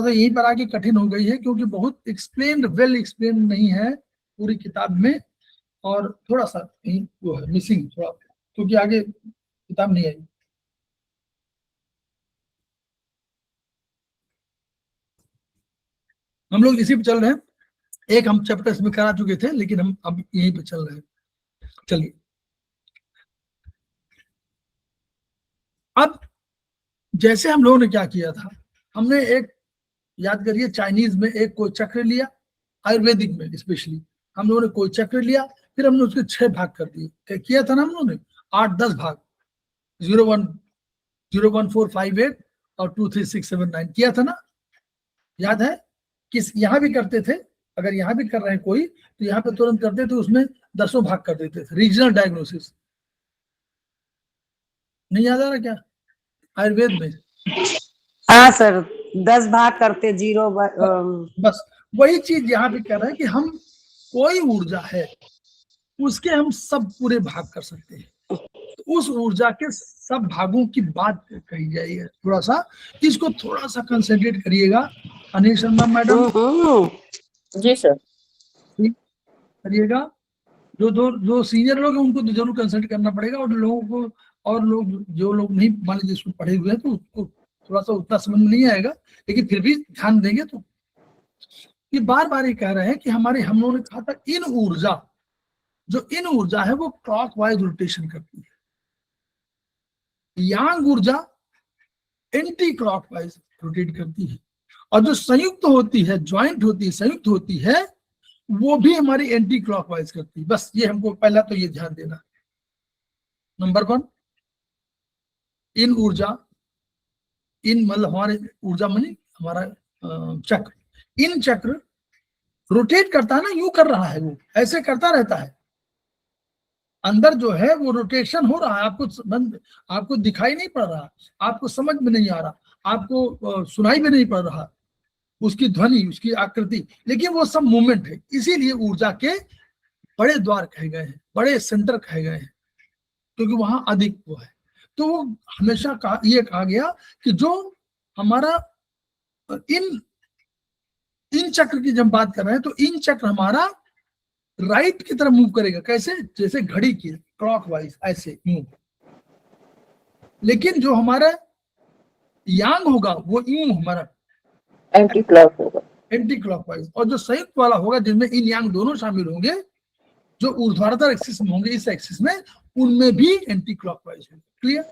यहीं पर आगे कठिन हो गई है, क्योंकि बहुत वेल एक्सप्लेन नहीं है पूरी किताब में, और थोड़ा सा यहीं वो है मिसिंग थोड़ा, क्योंकि आगे किताब नहीं आई। हम लोग इसी पे चल रहे हैं। एक हम चैप्टर इसमें करा चुके थे, लेकिन हम अब यहीं पे चल रहे हैं। चलिए अब जैसे हम लोगों ने क्या किया था, हमने एक याद करिए, चाइनीज में एक कोई चक्र लिया, आयुर्वेदिक में स्पेशली हम लोगों ने कोई चक्र लिया, फिर हमने उसके 6 भाग कर दिए। क्या किया था ना हम लोगों ने, 8-10 भाग, 01, 01458 और 23679 किया था ना, याद है? किस यहाँ भी करते थे, अगर यहाँ भी कर रहे हैं कोई तो यहाँ पे तुरंत करते थे, उसमें 10 भाग कर देते थे। रीजनल डायग्नोसिस नहीं याद आ रहा क्या आयुर्वेद में? हाँ सर, 10 भाग करते 0 बस वही चीज यहाँ पे कर रहे हैं कि हम कोई ऊर्जा है उसके हम सब पूरे भाग कर सकते हैं। तो उस ऊर्जा के सब भागों की बात कही जाएगी। थोड़ा सा इसको थोड़ा सा कंसंट्रेट करिएगा। अनिल शर्मा मैडम जी सर। करिएगा। जो सीनियर लोग हैं उनको तो जरूर कंसल्ट करना पड़ेगा, और लोगों को, और लोग जो लोग नहीं मान लीजिए इसको पढ़े हुए हैं तो उसको थोड़ा सा उतना समझ में नहीं आएगा, लेकिन फिर भी ध्यान देंगे तो ये बार बार ये कह रहे हैं कि हमारे, हम लोगों ने कहा था इन ऊर्जा, जो इन ऊर्जा है वो क्लॉकवाइज रोटेशन करती है, यांग ऊर्जा एंटी क्लॉकवाइज रोटेट करती है, और जो संयुक्त होती है, ज्वाइंट होती है, संयुक्त होती है, वो भी हमारी एंटी क्लॉकवाइज करती है। बस ये हमको पहला तो ये ध्यान देना। नंबर 1, इन ऊर्जा, इन मतलब हमारे ऊर्जा मनी हमारा चक्र, इन चक्र रोटेट करता है ना, यूं कर रहा है, वो ऐसे करता रहता है, अंदर जो है वो रोटेशन हो रहा है, आपको दिखाई नहीं पड़ रहा, आपको समझ में नहीं आ रहा, आपको सुनाई में नहीं पड़ रहा उसकी ध्वनि, उसकी आकृति, लेकिन वो सब मूवमेंट है। इसीलिए ऊर्जा के बड़े द्वार कहे गए हैं, बड़े सेंटर कहे गए हैं, क्योंकि वहां अधिक वो है। तो वो हमेशा ये कहा गया कि जो हमारा इन चक्र की जब बात कर रहे हैं तो इन चक्र हमारा राइट की तरफ मूव करेगा, कैसे, जैसे घड़ी की क्लॉकवाइज ऐसे यूं, लेकिन जो हमारा यांग होगा वो यूं हमारा एंटी क्लॉक होगा, एंटी क्लॉकवाइज, और जो संयुक्त वाला होगा जिसमें इन यांग दोनों शामिल होंगे, जो ऊर्ध्वाधर एक्सिस में होंगे, इस एक्सिस में, उनमें भी एंटी क्लॉकवाइज होगा। क्लियर?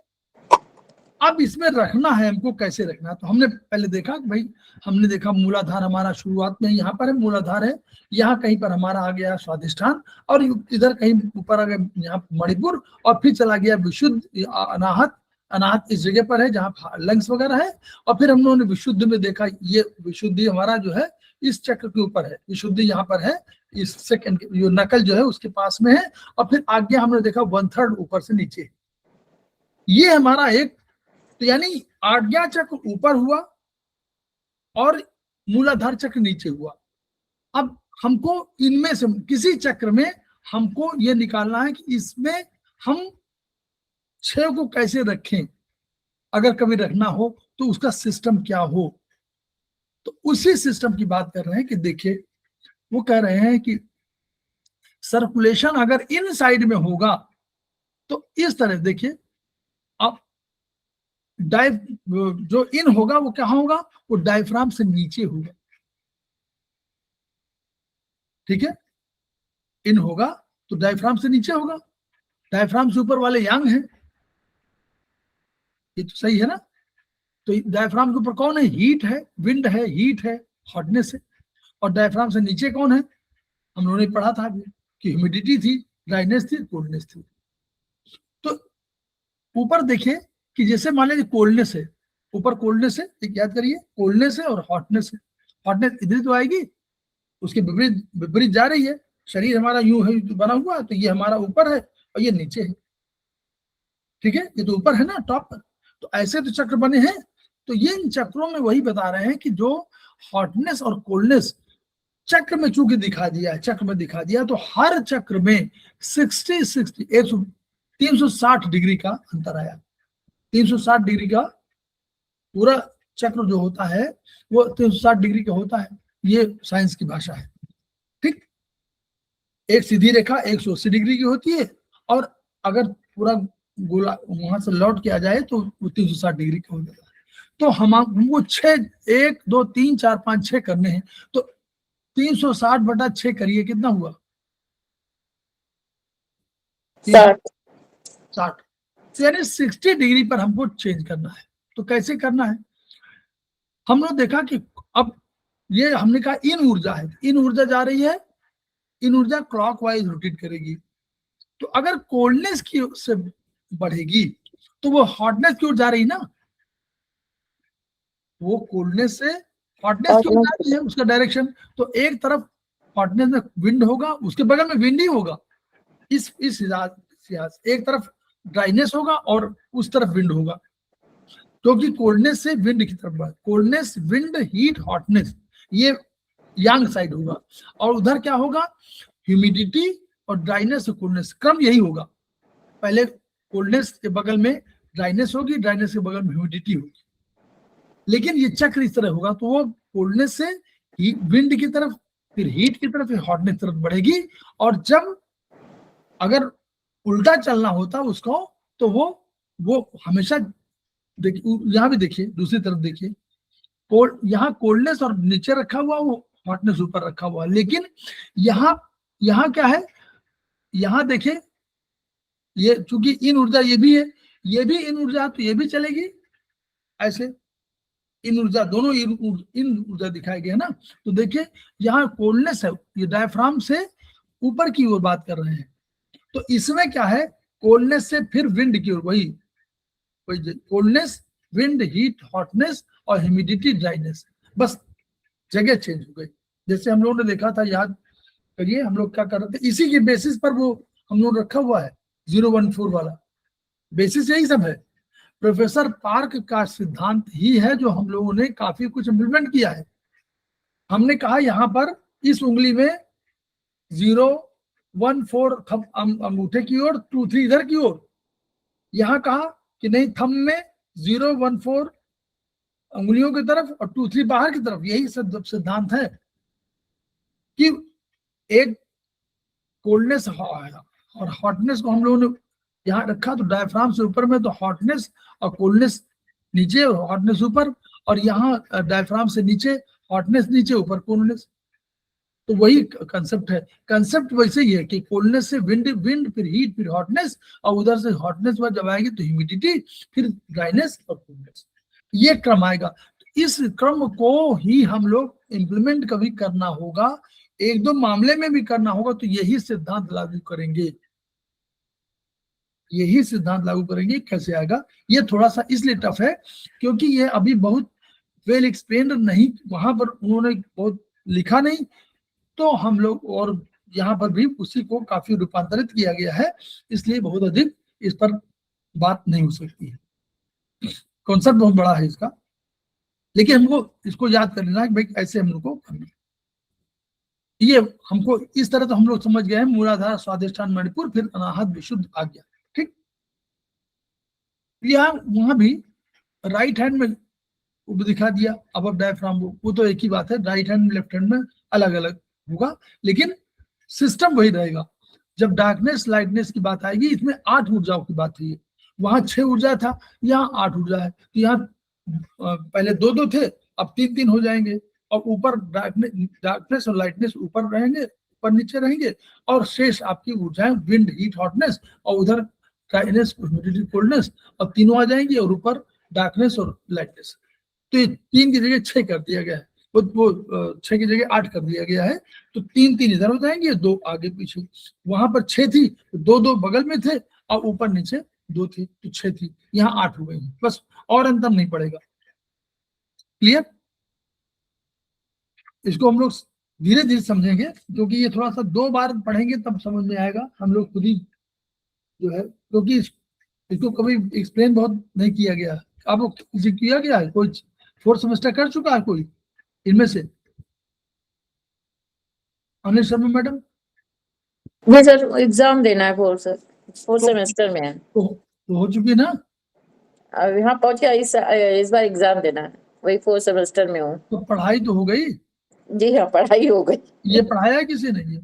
अब इसमें रखना है हमको, कैसे रखना है, तो हमने पहले देखा कि भाई, हमने देखा मूलाधार हमारा शुरुआत में यहाँ पर है, मूलाधार है, यहाँ कहीं पर हमारा आ गया स्वाधिष्ठान, और इधर कहीं ऊपर आ गया यहाँ मणिपुर, और फिर चला गया विशुद्ध अनाहत, अनाहत इस जगह पर है जहाँ लंग्स वगैरह है, और फिर हम लोगों ने विशुद्ध में देखा, ये विशुद्धि हमारा जो है इस चक्र के ऊपर है, विशुद्धि यहाँ पर है, इस सेकंड जो नकल जो है उसके पास में है, और फिर आज्ञा हमने देखा 1/3 ऊपर से नीचे, ये हमारा एक, तो यानी आज्ञा चक्र ऊपर हुआ और मूलाधार चक्र नीचे हुआ। अब हमको इनमें से किसी चक्र में हमको ये निकालना है कि इसमें हम 6 को कैसे रखें, अगर कभी रखना हो तो उसका सिस्टम क्या हो, तो उसी सिस्टम की बात कर रहे हैं कि देखिए, वो कह रहे हैं कि सर्कुलेशन अगर इन साइड में होगा तो इस तरह देखिए, अब जो इन होगा वो क्या होगा, वो डायफ्राम से नीचे होगा, ठीक है, इन होगा तो डायफ्राम से नीचे होगा, डायफ्राम से ऊपर वाले यांग हैं, ये तो सही है ना, तो डायफ्राम के ऊपर कौन है, हीट है, विंड है, हीट है, हॉटनेस है, और डायफ्राम से नीचे कौन है, हम लोगों ने पढ़ा था कि ह्यूमिडिटी थी, ड्राइनेस थी, कोल्डनेस थी। तो ऊपर देखिए कि जैसे मान लीजिए कोल्डनेस है, ऊपर कोल्डनेस है, एक याद करिए, कोल्डनेस है और हॉटनेस है, हॉटनेस इधर तो आएगी, उसके विपरीत विपरीत जा रही है, शरीर हमारा यूं है बना हुआ, तो ये हमारा ऊपर है और ये नीचे है, ठीक है, ये तो ऊपर है ना, टॉप पर, तो ऐसे तो चक्र बने हैं। तो ये इन चक्रों में वही बता रहे हैं कि जो हॉटनेस और कोल्डनेस चक्र में चूंकि दिखा दिया है, चक्र में दिखा दिया, तो हर चक्र में 360 डिग्री का अंतर आया, 360 डिग्री का पूरा चक्र जो होता है वो 360 डिग्री का होता है, ये साइंस की भाषा है, ठीक। एक सीधी रेखा 180 डिग्री की होती है, और अगर पूरा गोला वहां से लौट के आ जाए तो 360 डिग्री का हो जाता है। तो हमको 6 1 2 3 4 5 6 करने हैं, तो 360/6 करिए, कितना हुआ, 60, यानी 60 डिग्री पर हमको चेंज करना है। तो कैसे करना है, हम लोग देखा कि अब ये हमने कहा इन ऊर्जा है, इन ऊर्जा जा रही है, इन ऊर्जा क्लॉकवाइज रोटेट करेगी, तो अगर कोल्डनेस की से बढ़ेगी तो वो हॉटनेस की ओर जा रही ना, वो कोल्डनेस से हॉटनेस की ओर जा रही है, उसका डायरेक्शन, तो एक तरफ हॉटनेस में विंड होगा, उसके बगल में विंड ही होगा, इस एक तरफ ड्राइनेस होगा और उस तरफ विंड होगा, क्योंकि कोल्डनेस से विंड की तरफ बढ़, कोल्डनेस, विंड, हीट, हॉटनेस, ये यांग साइड होगा, और उधर क्या होगा, ह्यूमिडिटी और ड्राइनेस और कोल्डनेस, क्रम यही होगा, पहले कोल्डनेस के बगल में ड्राइनेस होगी, ड्राइनेस के बगल में ह्यूमिडिटी होगी, लेकिन ये चक्र इस तरह होगा, तो वो कोल्डनेस से विंड की तरफ, फिर हीट की तरफ, फिर हॉटनेस की तरफ बढ़ेगी, और जब अगर उल्टा चलना होता उसको तो वो हमेशा देखिए, यहाँ भी देखिए, दूसरी तरफ देखिए, कोल्ड, यहाँ कोल्डनेस और नीचे रखा हुआ, वो हॉटनेस ऊपर रखा हुआ, लेकिन यहाँ यहाँ क्या है, यहाँ देखिए, ये चूंकि इन ऊर्जा ये भी है, ये भी इन ऊर्जा, तो ये भी चलेगी ऐसे, इन ऊर्जा दोनों इन ऊर्जा दिखाए गए ना। तो देखिए यहाँ कोल्डनेस है, ये डायफ्राम से ऊपर की ओर बात कर रहे हैं, तो इसमें क्या है, कोल्डनेस से फिर विंड की ओर, वही वही कोल्डनेस, विंड, हीट, हॉटनेस और ह्यूमिडिटी, ड्राइनेस, बस जगह चेंज हो गई। जैसे हम लोगों ने देखा था, याद करिए हम लोग क्या कर रहे थे, इसी के बेसिस पर वो हम लोग रखा हुआ है 014 वाला, बेसिस यही सब है। प्रोफेसर पार्क का सिद्धांत ही है जो हम लोगों ने काफी कुछ इम्प्लीमेंट किया है। हमने कहा यहाँ पर इस उंगली में 014 अंगूठे की ओर, 23 इधर की ओर, यहाँ कहा कि नहीं, थंब में 014 उंगलियों की तरफ और 23 बाहर की तरफ, यही सिद्धांत है कि एक कोल्डनेस और हॉटनेस को हम लोगों ने यहाँ रखा, तो डायफ्राम से ऊपर में तो हॉटनेस और कोल्डनेस नीचे, हॉटनेस ऊपर, और यहाँ डायफ्राम से नीचे हॉटनेस, नीचे ऊपर कोल्डनेस। तो वही कंसेप्ट है, कंसेप्ट वैसे ही है कि कोल्डनेस से विंड, फिर हीट, फिर हॉटनेस, और उधर से हॉटनेस पर जब आएगी तो ह्यूमिडिटी, फिर ड्राइनेस और कोल्डनेस, ये क्रम आएगा। तो इस क्रम को ही हम लोग इम्प्लीमेंट कभी करना होगा, एक दो मामले में भी करना होगा, तो यही सिद्धांत लागू करेंगे, यही सिद्धांत लागू करेंगे। कैसे आएगा, ये थोड़ा सा इसलिए टफ है क्योंकि ये अभी बहुत वेल एक्सप्लेन्ड नहीं, वहां पर उन्होंने बहुत लिखा नहीं, तो हम लोग, और यहाँ पर भी उसी को काफी रूपांतरित किया गया है, इसलिए बहुत अधिक इस पर बात नहीं हो सकती है। कॉन्सेप्ट बहुत बड़ा है इसका, लेकिन हमको इसको याद कर लेना है कि भाई ऐसे हम लोग को करना है। ये हमको इस तरह तो हम लोग समझ गए हैं, मूलाधार, स्वादिष्ठान, मणिपुर, फिर अनाहत, विशुद्ध, आज्ञा, ठीक। यहाँ वहां भी राइट हैंड में दिखा दिया अब डायफ्राम, वो तो एक ही बात है, राइट हैंड लेफ्ट हैंड में अलग अलग होगा, लेकिन सिस्टम वही रहेगा। जब डार्कनेस लाइटनेस की बात आएगी, इसमें 8 ऊर्जाओं की बात है, वहां 6 ऊर्जा था, यहाँ 8 ऊर्जा है, तो यहाँ पहले 2 थे, अब 3 हो जाएंगे, और ऊपर डार्कनेस और लाइटनेस ऊपर रहेंगे, ऊपर नीचे रहेंगे, और शेष आपकी ऊर्जाएं विंड, हीट, हॉटनेस, और उधर ड्राइनेस, ह्यूमिडिटी, कोल्डनेस, और तीनों आ जाएंगी, और ऊपर डार्कनेस और लाइटनेस। तो ये 3 की जगह 6 कर दिया गया है, वो 6 की जगह 8 कर दिया गया है, तो 3 इधर हो जाएंगे, 2 आगे पीछे। वहां पर 6 थी, तो 2 बगल में थे, और ऊपर नीचे 2 थी, तो 6 थी, यहाँ 8 हो गई, बस, और अंतर नहीं पड़ेगा। क्लियर? इसको हम लोग धीरे धीरे समझेंगे, क्योंकि ये थोड़ा सा 2 बार पढ़ेंगे तब समझ में आएगा, हम लोग खुद ही जो है, क्योंकि इसको कभी एक्सप्लेन बहुत नहीं किया गया। आपको किया गया है? कोई 4th सेमेस्टर कर चुका है कोई इनमें से? अनिल शर्मा मैडम? जी सर, एग्जाम देना है 4th सेमेस्टर में है। तो हो चुकी है ना? अब यहाँ पहुंचे, इस बार एग्जाम देना है, वही 4th सेमेस्टर में हूँ। तो पढ़ाई तो हो गई? जी हाँ, पढ़ाई हो गई। ये पढ़ाया किसी ने? ये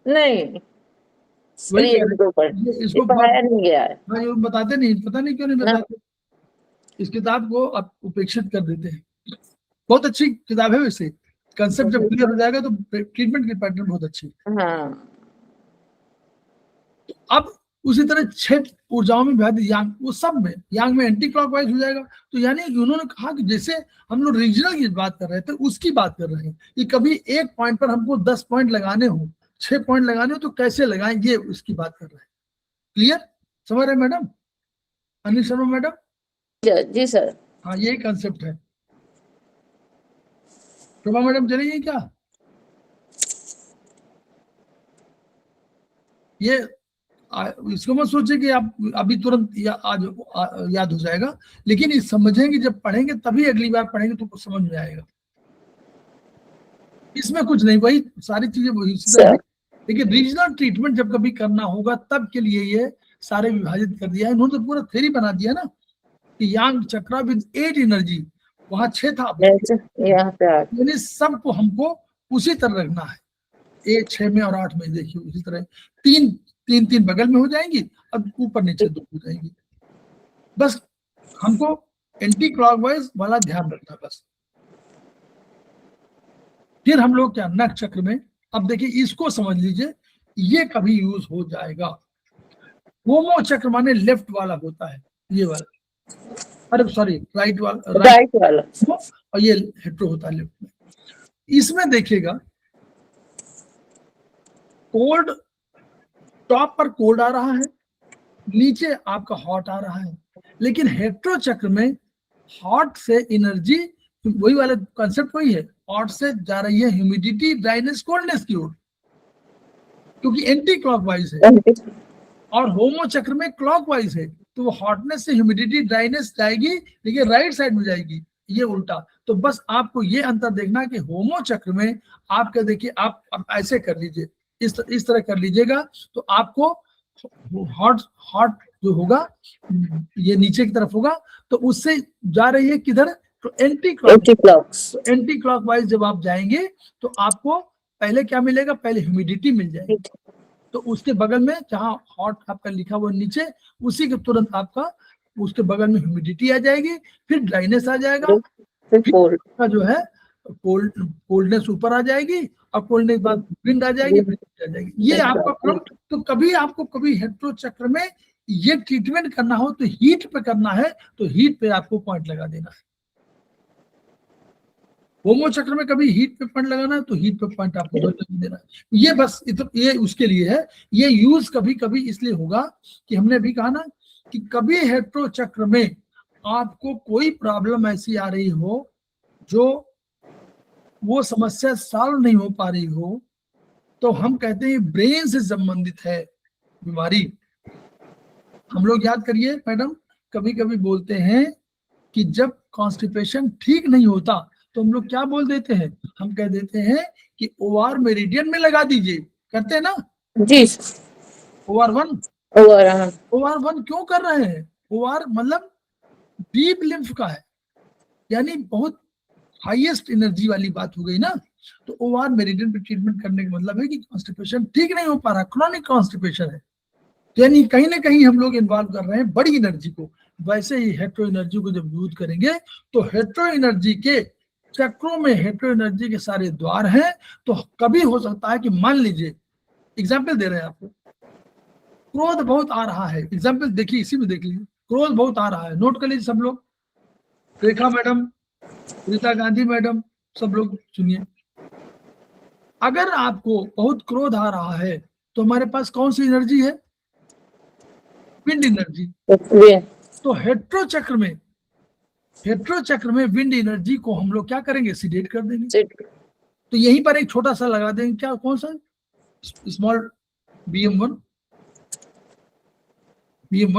नहीं, वही इसको पढ़ाया नहीं गया है। भाई बताते नहीं, पता नहीं क्यों नहीं बताते। इस किताब को आप उपेक्षित कर देते हैं। बहुत अच्छी किताब है वैसे, कंसेप्ट जब क्लियर हो जाएगा तो ट्रीटमेंट की पैटर्न बहुत अच्छी है। हाँ। अब उसी तरह 6 ऊर्जाओं में भी यांग, वो सब में यांग में एंटी क्लॉकवाइज हो जाएगा। तो यानी उन्होंने कहा कि जैसे हम लोग रीजनल की बात कर रहे थे, उसकी बात कर रहे हैं कि कभी एक पॉइंट पर हमको 10 पॉइंट लगाने हो, 6 पॉइंट लगाने हो, तो कैसे लगाएं, ये उसकी बात कर रहे हैं। क्लियर? समझ रहे मैडम? अनिल शर्मा मैडम? जी सर। हाँ, यही कंसेप्ट है। शोभा मैडम चलेंगे क्या? ये इसको मत सोचे कि आप अभी तुरंत आज याद हो जाएगा, लेकिन इस समझेंगे, जब पढ़ेंगे तभी अगली बार पढ़ेंगे तो कुछ समझ में आएगा। इसमें कुछ नहीं, वही सारी चीजें वही, लेकिन रीजनल ट्रीटमेंट जब कभी करना होगा तब के लिए ये सारे विभाजित कर दिया है। इन्होंने तो पूरा थ्योरी बना दिया ना कि यांग चक्रा विद 8 एनर्जी, वहां 6 था, यहाँ पे यानी सबको हमको उसी तरह रखना है, 6 में और 8 में। देखिए उसी तरह 3 तीन तीन बगल में हो जाएंगी, अब ऊपर नीचे 2 हो जाएंगी। बस हमको एंटी क्लॉकवाइज वाला ध्यान रखना बस। फिर हम लोग क्या नख चक्र में, अब देखिए इसको समझ लीजिए, ये कभी यूज हो जाएगा। होमो चक्र माने लेफ्ट वाला होता है, ये वाला, अरे सॉरी राइट वाला, राइट वाला। और ये हेट्रो होता है लेफ्ट में। इसमें देखिएगा कोल्ड, टॉप पर कोल्ड आ रहा है, नीचे आपका हॉट आ रहा है, लेकिन हेट्रो चक्र में हॉट से एनर्जी, वही वाला कंसेप्ट वही है, हॉट से जा रही है ह्यूमिडिटी, ड्राइनेस, कोल्डनेस की ओर, क्योंकि एंटी क्लॉकवाइज है, और होमो चक्र में क्लॉकवाइज है, तो वो हॉटनेस से ह्यूमिडिटी, ड्राइनेस जाएगी, लेकिन राइट साइड में जाएगी, ये उल्टा। तो बस आपको ये अंतर देखना कि होमो चक्र में आपका, देखिए आप ऐसे कर लीजिए, इस तरह कर लीजिएगा, तो आपको हॉट जो होगा ये नीचे की तरफ होगा, तो उससे जा रही है किधर, तो एंटी क्लॉकवाइज जब आप जाएंगे तो आपको पहले क्या मिलेगा, पहले ह्यूमिडिटी मिल जाएगी, तो उसके बगल में जहाँ हॉट आपका लिखा हुआ नीचे, उसी के तुरंत आपका उसके बगल में ह्यूमिडिटी आ जाएगी, फिर ड्राइनेस आ जाएगा, फिर का जो है कोल्डनेस ऊपर आ जाएगी, और कोल्डनेस के बाद विंड आ जाएगी, आ जाएगी। ये आपका क्रम। तो कभी आपको कभी हेट्रो चक्र में ये ट्रीटमेंट करना हो तो हीट पे करना है, तो हीट पे आपको पॉइंट लगा देना है। होमो चक्र में कभी हीट पे पॉइंट लगाना है तो हीट पे पॉइंट आपको लगा देना है। ये बस ये उसके लिए है। ये यूज कभी कभी इसलिए होगा कि हमने अभी कहा ना कि कभी हेट्रो चक्र में आपको कोई प्रॉब्लम ऐसी आ रही हो जो वो समस्या सॉल्व नहीं हो पा रही हो, तो हम कहते हैं ब्रेन से संबंधित है बीमारी। हम लोग याद करिए मैडम, कभी कभी बोलते हैं कि जब कॉन्स्टिपेशन ठीक नहीं होता तो हम लोग क्या बोल देते हैं, हम कह देते हैं कि ओआर मेरिडियन में लगा दीजिए, करते हैं ना जी। ओआर वन क्यों कर रहे हैं, ओआर मतलब डीप लिम्फ का है, यानी बहुत हाईएस्ट एनर्जी वाली बात हो गई ना। तो ओआर मेरिडियन पे ट्रीटमेंट करने का मतलब है कि कॉन्स्टिपेशन ठीक नहीं हो पा रहा, क्रॉनिक कॉन्स्टिपेशन है, यानी कहीं ना कहीं हम लोग इन्वॉल्व कर रहे हैं बड़ी एनर्जी को। वैसे ही हेट्रो एनर्जी को जब यूज करेंगे तो हेट्रो एनर्जी के चक्रों में हेट्रो एनर्जी के सारे द्वार हैं, तो कभी हो सकता है कि मान लीजिए एग्जाम्पल दे रहे हैं आपको, क्रोध बहुत आ रहा है, एग्जाम्पल देखिए इसी में देख लीजिए, क्रोध बहुत आ रहा है, नोट कर लीजिए सब लोग, रेखा मैडम, रीता गांधी मैडम, सब लोग सुनिए। अगर आपको बहुत क्रोध आ रहा है तो हमारे पास कौन सी एनर्जी है, विंड एनर्जी। तो हेट्रो चक्र में विंड एनर्जी को हम लोग क्या करेंगे, सिडेट कर देंगे। तो यहीं पर एक छोटा सा लगा देंगे, क्या कौन सा, स्मॉल BM1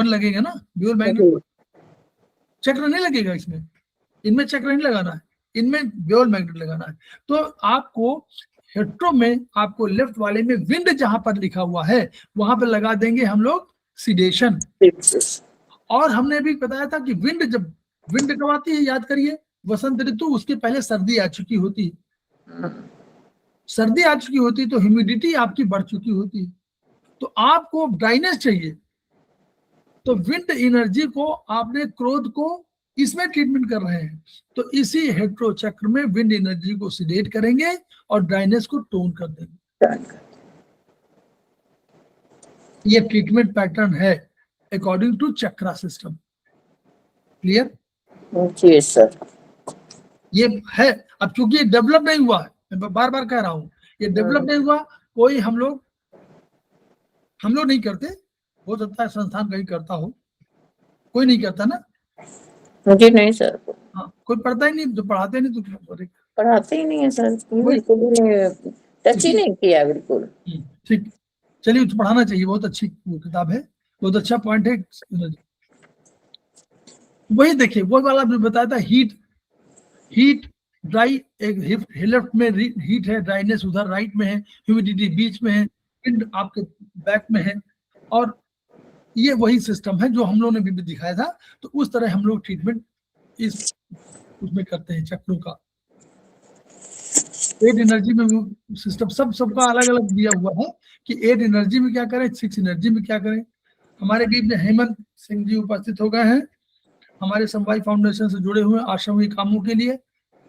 लगेगा ना, ड्यूअल मैग्नेट चक्र नहीं लगेगा इसमें, इनमें चक्र नहीं लगाना है, इनमें ड्यूअल मैग्नेट लगाना है। तो आपको हेट्रो में आपको लेफ्ट वाले में विंड जहां पर लिखा हुआ है वहां पर लगा देंगे हम लोग सिडेशन। और हमने भी बताया था कि विंड कब आती है, याद करिए, वसंत ऋतु, उसके पहले सर्दी आ चुकी होती है, सर्दी आ चुकी होती तो ह्यूमिडिटी आपकी बढ़ चुकी होती है, तो आपको ड्राइनेस चाहिए, तो विंड एनर्जी को आपने क्रोध को इसमें ट्रीटमेंट कर रहे हैं, तो इसी हेट्रो चक्र में विंड एनर्जी को सिडेट करेंगे और ड्राइनेस को टोन कर देंगे। ये ट्रीटमेंट पैटर्न है according to chakra system. Clear? जी सर। ये है, अब चूंकि ये डेवलप नहीं हुआ है, मैं बार बार कह रहा हूँ, ये डेवलप नहीं हुआ, कोई हम लोग नहीं करते, हो सकता है संस्थान कहीं करता हो, कोई नहीं करता ना, मुझे नहीं सर। हाँ, कोई पढ़ता ही नहीं, जो पढ़ाते नहीं तो पढ़ाते ही नहीं है सर, बिल्कुल भी टच ही नहीं किया बिल्कुल। ठीक, चलिए तो पढ़ाना चाहिए, बहुत अच्छी किताब है, बहुत अच्छा पॉइंट है। वही देखिए वो वाला आपने बताया था, हीट ड्राई, एक लेफ्ट में हीट है, ड्राइनेस उधर राइट में है, ह्यूमिडिटी बीच में है, विंड आपके बैक में है, और ये वही सिस्टम है जो हम लोगों ने भी दिखाया था। तो उस तरह हम लोग ट्रीटमेंट उसमें करते हैं चक्रों का। 8 एनर्जी में वो सिस्टम सबका अलग अलग दिया हुआ है कि 8 एनर्जी में क्या करें, 6 एनर्जी में क्या करें। हमारे बीच में हेमंत सिंह जी उपस्थित हो गए हैं, हमारे समवाय फाउंडेशन से जुड़े हुए आश्रमी कामों के लिए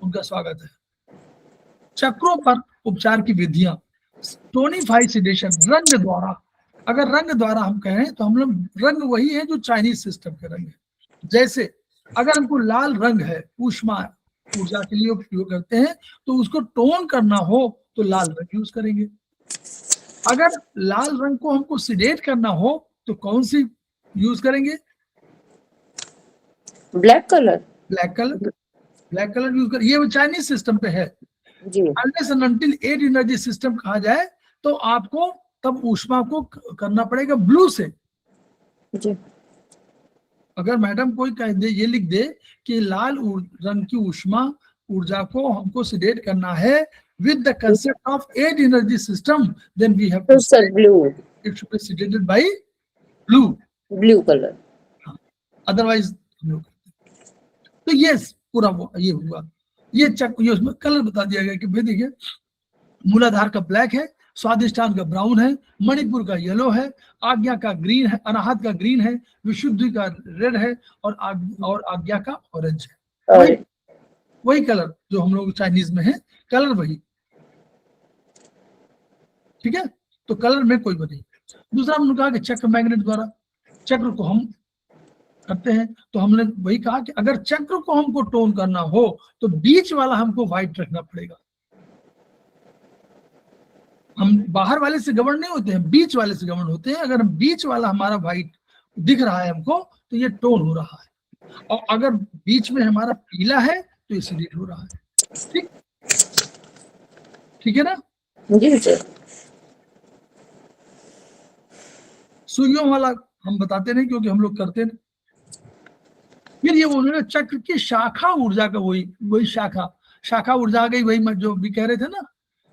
उनका स्वागत है। चक्रों पर उपचार की विधियां, टोनिफाई सिडेशन, रंग द्वारा। अगर रंग द्वारा हम कहें तो हम लोग रंग वही है जो चाइनीज सिस्टम के रंग है। जैसे अगर हमको लाल रंग है, ऊष्मा ऊर्जा के लिए उपयोग करते हैं, तो उसको टोन करना हो तो लाल रंग यूज करेंगे। अगर लाल रंग को हमको सिडेट करना हो तो कौन सी यूज करेंगे? Black colour. Black colour use कर, ये वो चाइनीज सिस्टम पे है। जी। Unless and until 8 energy system कहा जाए तो आपको तब ऊष्मा को करना पड़ेगा ब्लू से। जी। अगर मैडम कोई कह दे, ये लिख दे कि लाल रंग की ऊष्मा ऊर्जा को हमको सिडेट करना है with the concept of 8 energy system, then we have to say blue, it should be sedated by blue color. otherwise हम लोग, तो ये पूरा ये हुआ। ये ये उसमें कलर बता दिया गया कि भाई देखिए, मूलाधार का ब्लैक है, स्वादिष्टान का ब्राउन है, मणिपुर का येलो है, आज्ञा का ग्रीन है, अनाहत का ग्रीन है, विशुद्धि का रेड है और आज्ञा का ऑरेंज है। वही कलर जो हम लोग चाइनीज में है, कलर वही, ठीक है। तो कलर में कोई नहीं। दूसरा हमने कहा कि चक्र मैग्नेट द्वारा चक्र को हम करते हैं, तो हमने वही कहा कि अगर चक्र को हमको टोन करना हो तो बीच वाला हमको व्हाइट रखना पड़ेगा। हम बाहर वाले से गवर्न नहीं होते हैं, बीच वाले से गवर्न होते हैं। अगर बीच वाला हमारा व्हाइट दिख रहा है हमको तो ये टोन हो रहा है, और अगर बीच में हमारा पीला है तो ये सिडेट हो रहा है। ठीक है ना? जी सर। सुइयों वाला हम बताते नहीं क्योंकि हम लोग करते नहीं। फिर ये बोल चक्र की शाखा ऊर्जा का वही शाखा ऊर्जा आ गई, वही जो भी कह रहे थे ना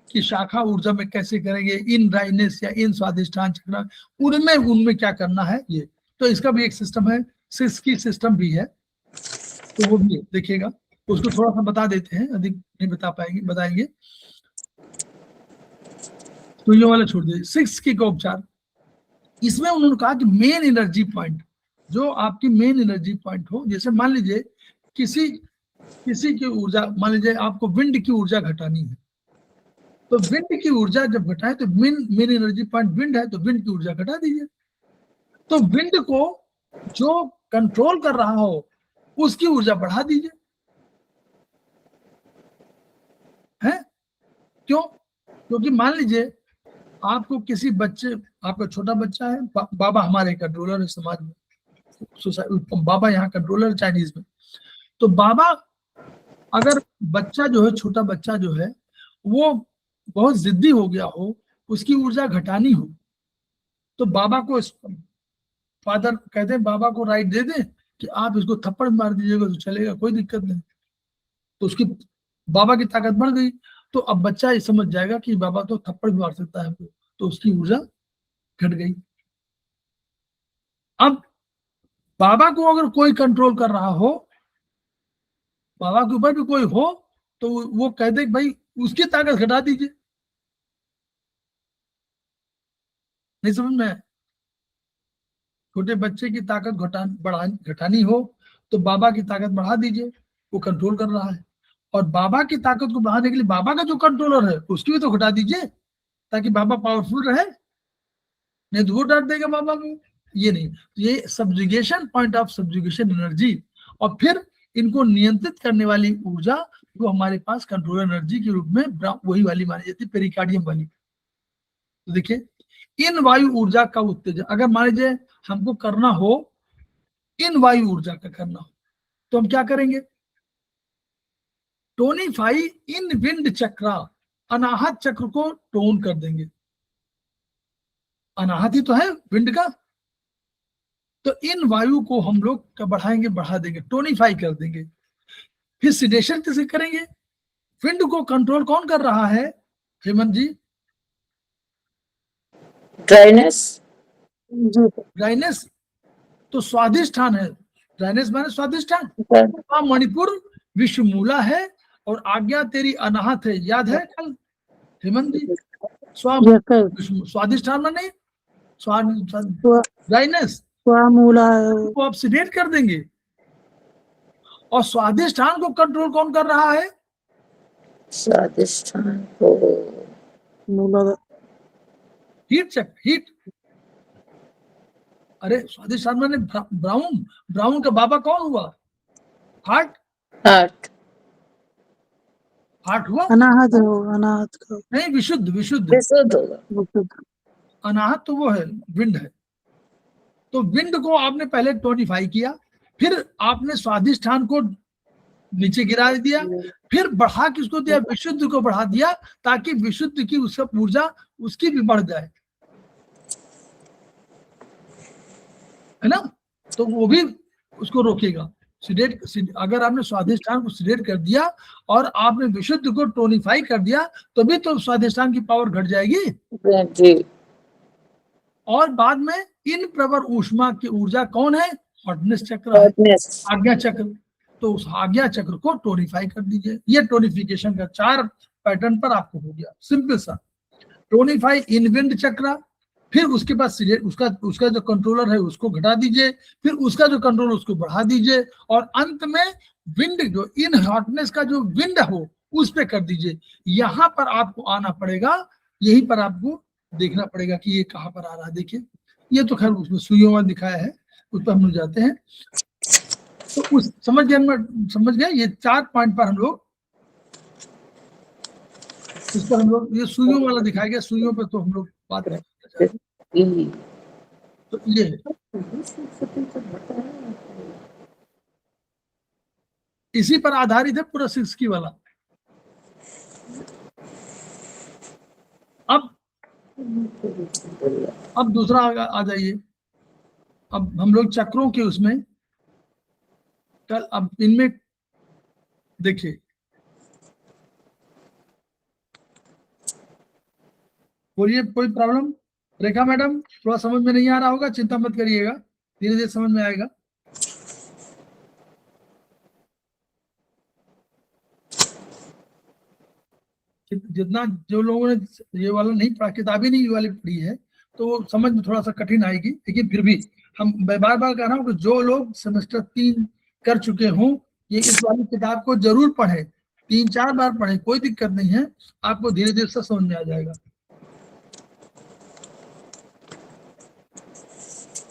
कि शाखा ऊर्जा में कैसे करेंगे, इन ड्राइनेस या इन स्वादिष्टान चक्र, उनमें क्या करना है ये। तो इसका भी एक सिस्टम है, सिस्की सिस्टम भी है, तो वो भी देखिएगा। उसको थोड़ा सा बता देते हैं, अधिक नहीं बता पाएंगे, बताएंगे तो ये वाला छोड़ दीजिए। 6 की का उपचार, इसमें उन्होंने कहा कि मेन एनर्जी पॉइंट, जो आपकी मेन एनर्जी पॉइंट हो, जैसे मान लीजिए किसी की ऊर्जा, मान लीजिए आपको विंड की ऊर्जा घटानी है, तो विंड की ऊर्जा जब घटाए तो मेन एनर्जी पॉइंट विंड है, तो विंड की ऊर्जा घटा दीजिए। तो विंड को जो कंट्रोल कर रहा हो उसकी ऊर्जा बढ़ा दीजिए, है क्यों? क्योंकि मान लीजिए आपको किसी बच्चे, आपका छोटा बच्चा है, बाबा हमारे कंट्रोलर है समाज में, बाबा यहाँ कंट्रोलर चाइनीज में, तो बाबा अगर बच्चा जो है, छोटा बच्चा जो है वो बहुत जिद्दी हो गया हो, उसकी ऊर्जा घटानी हो, तो बाबा को, फादर कहते हैं बाबा को राइट दे दें कि आप इसको थप्पड़ मार दीजिएगा तो चलेगा, कोई दिक्कत नहीं। तो उसकी बाबा की ताकत बढ़ गई, तो अब बच्चा ये समझ जाएगा कि बाबा तो थप्पड़ भी मार सकता है हमको, तो उसकी ऊर्जा घट गई। अब बाबा को अगर कोई कंट्रोल कर रहा हो, बाबा के ऊपर भी कोई हो, तो वो कह दे भाई उसकी ताकत घटा दीजिए। नहीं समझ में? छोटे बच्चे की ताकत घटानी हो तो बाबा की ताकत बढ़ा दीजिए, वो कंट्रोल कर रहा है। और बाबा की ताकत को बढ़ाने के लिए बाबा का जो कंट्रोलर है उसकी भी तो घटा दीजिए, ताकि बाबा पावरफुल रहे, नहीं तो वो डांट देगा बाबा को। ये नहीं, ये subjugation, point of subjugation energy, और फिर इनको नियंत्रित करने वाली ऊर्जा जो हमारे पास कंट्रोल एनर्जी के रूप में वही वाली मानी जाती है, पेरिकार्डियम वाली। तो देखिए, इन वायु ऊर्जा का उत्तेजन, अगर मान लीजिए हमको करना हो, इन वायु ऊर्जा का करना हो, तो हम क्या करेंगे? टोनिफाई इन विंड चक्र, अनाहत चक्र को टोन कर देंगे। अनाहत ही तो है विंड का, तो इन वायु को हम लोग बढ़ाएंगे, बढ़ा देंगे, टोनिफाई कर देंगे। फिर सिडेशन कैसे करेंगे? विंड को कंट्रोल कौन कर रहा है हेमंत जी? ड्राइनेस तो स्वादिष्ठान है, ड्राइनेस माने स्वादिष्ठान। मणिपुर विश्वमूला है, और आज्ञा तेरी अनाहत है। याद है कल हेमंत जी? स्वादिष्ठान माने ड्राइनेस स्वामूला को आप सीडेट कर देंगे। और स्वादिष्ठान को कंट्रोल कौन कर रहा है? स्वादिष्ठान को मूला हीट चक्र, हीट। अरे स्वादिष्ठान माने ब्राउन, ब्राउन का बाबा कौन हुआ? हार्ट, हार्ट, हार्ट हुआ अनाहत हो, अनाहत का नहीं, विशुद्ध, विशुद्ध। विशुद्ध होगा। विशुद्ध। अनाहत तो वो है, विंड है। तो विंड को आपने पहले टोनिफाई किया, फिर आपने स्वादिष्ठान को नीचे गिरा दिया, फिर बढ़ा किसको दिया? विशुद्ध को बढ़ा दिया, ताकि विशुद्ध की उसका ऊर्जा उसकी भी बढ़ जाए, है ना? तो वो भी उसको रोकेगा। सीडेट, अगर आपने स्वादिष्ठान को सीडेट कर दिया और आपने विशुद्ध को टोनिफाई कर दिया, तो भी तो स्वादिष्ठान की पावर घट जाएगी। जी। और बाद में इन प्रवर ऊष्मा की ऊर्जा कौन है? हॉटनेस चक्र है, हॉटनेस। आज्ञा चक्र। तो उस आज्ञा चक्र को टोनिफाई कर दीजिए। ये टोनिफिकेशन का 4 पैटर्न पर आपको हो गया, सिंपल सा। टोनिफाई इन विंड चक्र, फिर उसके बाद उसका जो कंट्रोलर है उसको घटा दीजिए, फिर उसका जो कंट्रोलर उसको बढ़ा दीजिए, और अंत में विंड जो इन हॉटनेस का जो विंड हो उस पे कर दीजिए। यहां पर आपको आना पड़ेगा, यहीं पर आपको देखना पड़ेगा कि ये कहां पर आ रहा है। देखिए, ये तो खैर उसमें सुइयों में दिखाया है, उस पर हम लोग जाते हैं। तो उस समझ गए ये 4 पॉइंट पर हम लोग, इस पर हम लोग, ये सुइयों वाला दिखाया गया, सुइयों पे तो हम लोग बात नहीं करते हैं। तो ये इसी पर आधारित है पूरा 6 की वाला। अब दूसरा आ जाइए। अब हम लोग चक्रों के उसमें कल, अब इनमें देखिए, बोलिए कोई प्रॉब्लम? रेखा मैडम, थोड़ा समझ में नहीं आ रहा होगा, चिंता मत करिएगा, धीरे धीरे समझ में आएगा। जितना जो लोगों ने ये वाला नहीं पढ़ा, किताबें नहीं ये वाली पढ़ी है, तो वो समझ में थोड़ा सा कठिन आएगी, लेकिन फिर भी मैं बार बार कह रहा हूँ कि जो लोग सेमेस्टर 3 कर चुके हों, ये इस वाली किताब को जरूर पढ़ें, 3-4 बार पढ़ें, कोई दिक्कत नहीं है, आपको धीरे धीरे से समझ में आ जाएगा।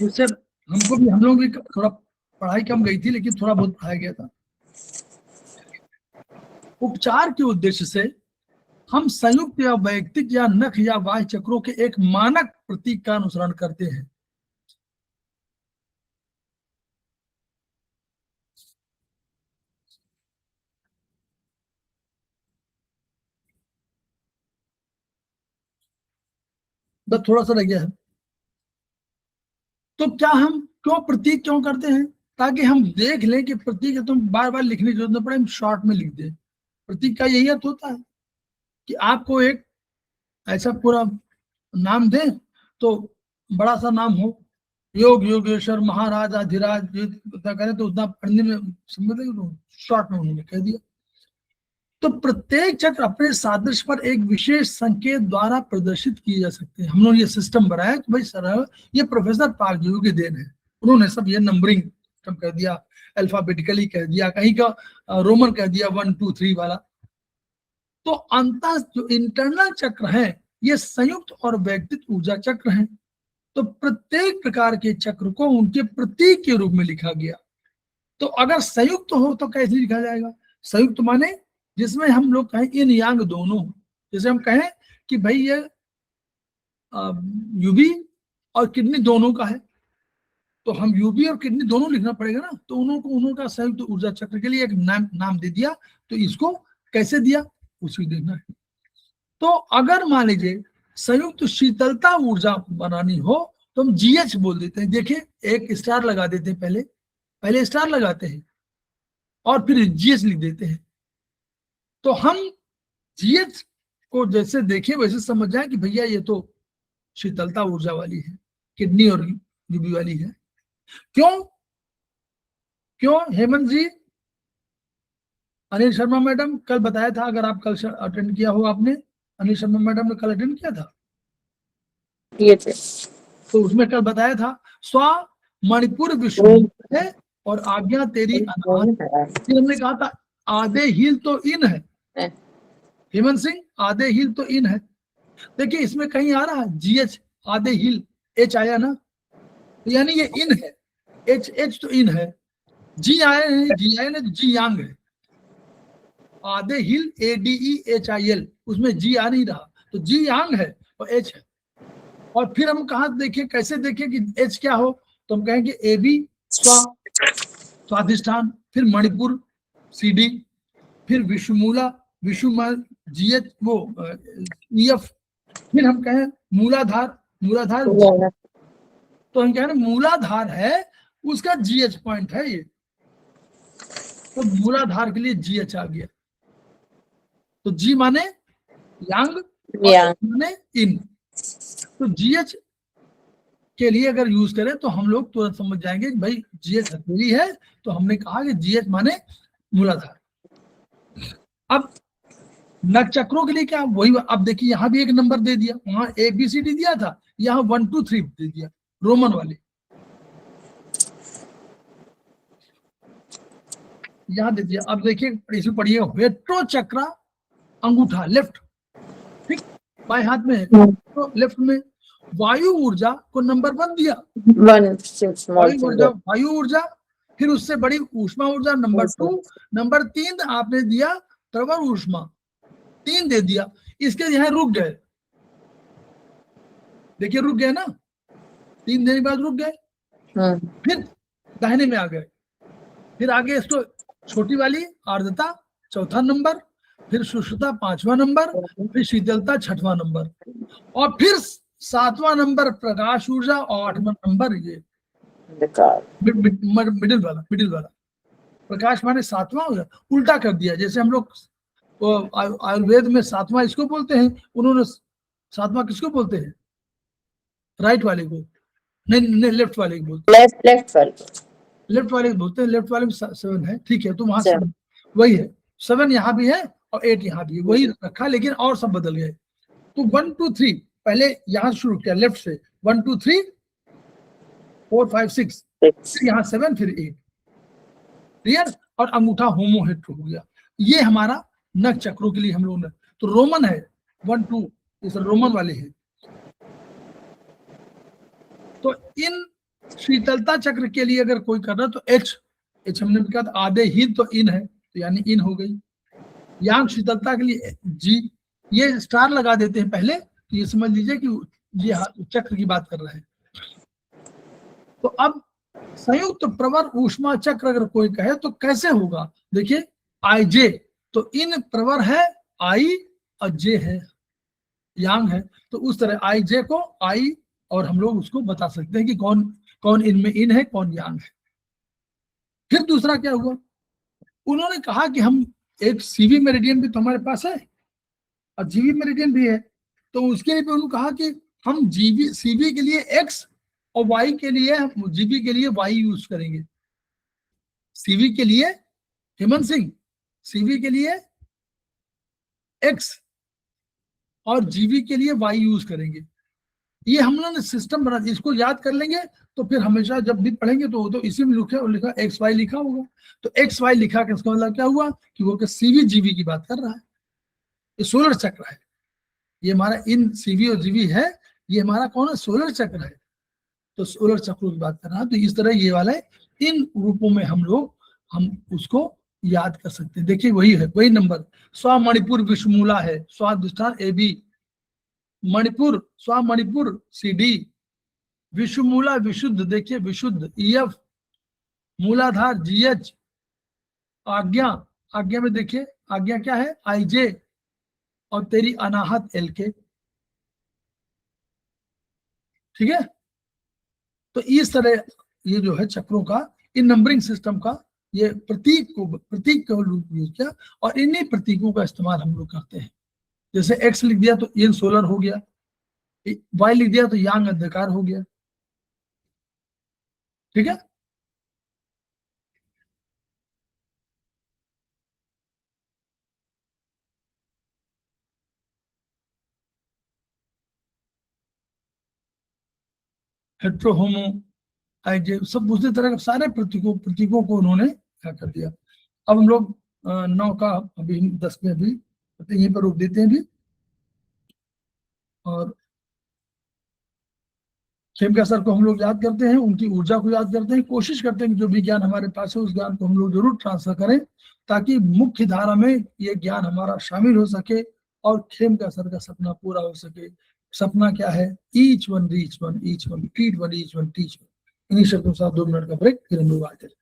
इससे हम लोग भी थोड़ा पढ़ाई कम गई थी, लेकिन थोड़ा बहुत पढ़ाया गया था। उपचार के उद्देश्य से हम संयुक्त या वैयक्तिक या नख या बाह्य चक्रों के एक मानक प्रतीक का अनुसरण करते हैं। बस थोड़ा सा रह गया है। तो क्या हम क्यों प्रतीक क्यों करते हैं? ताकि हम देख लें कि प्रतीक है तो हम बार बार लिखने की जरूरत न पड़े, हम शॉर्ट में लिख दें। प्रतीक का यही अर्थ होता है कि आपको एक ऐसा पूरा नाम दें, तो बड़ा सा नाम हो, योग योगेश्वर महाराज अधिराज, उतना करें तो उतना पढ़ने में समझ लगे, तो शॉर्ट में उन्होंने कह दिया। तो प्रत्येक चक्र अपने सादृश्य पर एक विशेष संकेत द्वारा प्रदर्शित किए जा सकते हैं। हम लोग ये सिस्टम बनाया कि भाई सर, ये प्रोफेसर पागजू की देन है, उन्होंने सब ये नंबरिंग सिस्टम कह दिया, अल्फाबेटिकली कह दिया, कहीं का रोमन कह दिया 1 2 3 वाला। तो अंतः जो इंटरनल चक्र है, ये संयुक्त और व्यक्तित्व ऊर्जा चक्र हैं। तो प्रत्येक प्रकार के चक्र को उनके प्रतीक के रूप में लिखा गया। तो अगर संयुक्त हो तो कैसे लिखा जाएगा? संयुक्त माने जिसमें हम लोग कहें इन यांग दोनों, जैसे हम कहें कि भाई ये यूबी और किडनी दोनों का है, तो हम यूबी और किडनी दोनों लिखना पड़ेगा ना। तो उन्हों का संयुक्त ऊर्जा चक्र के लिए एक नाम दे दिया। तो इसको कैसे दिया उसी देखना है। तो अगर मान लीजिए संयुक्त शीतलता ऊर्जा बनानी हो तो हम जीएच बोल देते हैं। देखिए, एक स्टार लगा देते हैं, पहले स्टार लगाते हैं और फिर जीएच लिख देते हैं। तो हम जीएच को जैसे देखें वैसे समझ जाए कि भैया ये तो शीतलता ऊर्जा वाली है, किडनी और यूबी वाली है। क्यों हेमंत जी? अनिल शर्मा मैडम कल बताया था, अगर आप कल अटेंड किया हो आपने, अनिल शर्मा मैडम ने कल अटेंड किया था, ये थे। तो उसमें कल बताया था स्व मणिपुर विश्व है और आज्ञा तेरी अनाहत। फिर हमने कहा था आधे हील तो इन है, हेमंत सिंह आधे हील तो इन है। देखिए इसमें कहीं आ रहा है जीएच आधे हील, एच आया ना, तो यानी ये इन है, एच एच तो इन है, जी आया है, जी आया ना तो जी यांग है। आधे हिल ADEHIL, उसमें जी आ नहीं रहा, तो जी यांग है और एच है। और फिर हम कहा देखें, कैसे देखें कि एच क्या हो, तो हम कहेंगे AB स्वाधिष्ठान, फिर मणिपुर CD, फिर विश्वमूला विश्वमल GH वो EF, फिर हम कहें मूलाधार, मूलाधार G, तो हम कह रहे मूलाधार है उसका GH पॉइंट है ये, तो मूलाधार के लिए GH आ गया। तो G माने यांग और यांग। H माने इन। तो GH के लिए अगर यूज करें तो हम लोग तुरंत समझ जाएंगे कि भाई GH हथेली है, तो हमने कहा कि GH माने मूलाधार। अब नख चक्रों के लिए क्या, वही अब देखिए यहां भी एक नंबर दे दिया, वहां ABCD दिया था, यहाँ 1 2 3 दे दिया रोमन वाले, यहां दे दिया। अब देखिए इसमें पढ़िएगा वेट्रो चक्रा अंगूठा लेफ्ट, ठीक, बाएं हाथ में है, तो लेफ्ट में वायु ऊर्जा को नंबर 1 दिया, वायु ऊर्जा, फिर उससे बड़ी ऊष्मा ऊर्जा नंबर 2, नंबर 3 आपने दिया प्रवर ऊष्मा, 3 दे दिया। इसके यहाँ रुक गए, देखिए रुक गए ना, 3 देने के बाद रुक गए, फिर दाहिने में आ गए, फिर आगे इसको छोटी वाली आर्द्रता 4था नंबर, फिर शुष्कता 5वां नंबर, फिर शीतलता 6वां नंबर, और फिर 7वां नंबर प्रकाश ऊर्जा और 8वां नंबर ये मिडिल वाला प्रकाश माने 7वां हो गया, उल्टा कर दिया। जैसे हम लोग आयुर्वेद में 7वां इसको बोलते हैं, उन्होंने 7वां किसको बोलते हैं, राइट वाले को, नहीं लेफ्ट वाले को बोलते हैं, लेफ्ट वाले को बोलते हैं, लेफ्ट वाले में 7 है, ठीक है, तो वहां 7 वही है, 7 यहाँ भी है और 8 यहाँ भी है, वही रखा, लेकिन और सब बदल गए। तो 1 2 3 पहले यहाँ शुरू किया लेफ्ट से, 1 2 3 4 5 6, फिर यहाँ 7, फिर 8, क्लियर, और अंगूठा होमो हेट्रो हो गया। ये हमारा नख चक्रों के लिए हम लोग ने, तो रोमन है 1 2, इस रोमन वाले हैं। तो इन शीतलता चक्र के लिए अगर कोई कर रहा तो एच हमने भी कहा आधे ही तो इन है, तो यानी इन हो गई। यांग शीतलता के लिए जी, ये स्टार लगा देते हैं पहले, तो ये समझ लीजिए कि ये चक्र की बात कर रहा है। तो अब संयुक्त प्रवर ऊष्मा चक्र अगर कोई कहे तो कैसे होगा, देखिए IJ, तो इन प्रवर है I और J है यांग है, तो उस तरह IJ को I, और हम लोग उसको बता सकते हैं कि कौन कौन इनमें इन है, कौन यांग है। फिर दूसरा क्या हुआ, उन्होंने कहा कि हम एक CV मेरिडियन भी तो हमारे पास है और GB मेरिडियन भी है, तो उसके लिए भी उन्होंने कहा कि हम CV के लिए X और Y के लिए, GB के लिए Y यूज करेंगे। CV के लिए हेमंत सिंह, CV के लिए X और GB के लिए Y यूज करेंगे। ये हम लोगों ने सिस्टम बना, इसको याद कर लेंगे तो फिर हमेशा जब भी पढ़ेंगे तो इसी में लिखा XY लिखा होगा, तो XY लिखा के इसका मतलब क्या हुआ कि वो CV GB की बात कर रहा है। ये सोलर चक्र है, ये हमारा इन CV और GB है, ये हमारा कौन है, सोलर चक्र है, तो सोलर चक्रों की बात कर रहा है। तो इस तरह ये वाले इन रूपों में हम उसको याद कर सकते हैं। देखिए वही है, वही नंबर, स्व मणिपुर विश्वमूला है, स्वाधिष्ठान AB, मणिपुर स्व मणिपुर CD, विश्वमूला विशुद्ध, देखिए विशुद्ध EF, मूलाधार GH, आज्ञा में देखिए आज्ञा क्या है IJ, और तेरी अनाहत LK, ठीक है। तो इस तरह ये जो है चक्रों का, इन नंबरिंग सिस्टम का, ये प्रतीक का यूज किया, और इन्हीं प्रतीकों का इस्तेमाल हम लोग करते हैं। जैसे X लिख दिया तो इन सोलर हो गया, Y लिख दिया तो यांग अंधकार हो गया, ठीक है। हेट्रो होमो आइजे, सब उसी तरह के सारे प्रतीकों को उन्होंने क्या कर दिया। अब हम लोग 9 का अभी 10 में अभी यहीं पर रोक देते हैं भी, और खेमका सर को हम लोग याद करते हैं, उनकी ऊर्जा को याद करते हैं, कोशिश करते हैं कि जो भी ज्ञान हमारे पास है उस ज्ञान को हम लोग जरूर ट्रांसफर करें, ताकि मुख्य धारा में ये ज्ञान हमारा शामिल हो सके और खेमका सर का सपना पूरा हो सके। सपना क्या है? Each one reach one, each one feed one, each one teach one. इन्हीं शब्दों के साथ 2 मिनट का ब्रेक, फिर हम लोग आते हैं।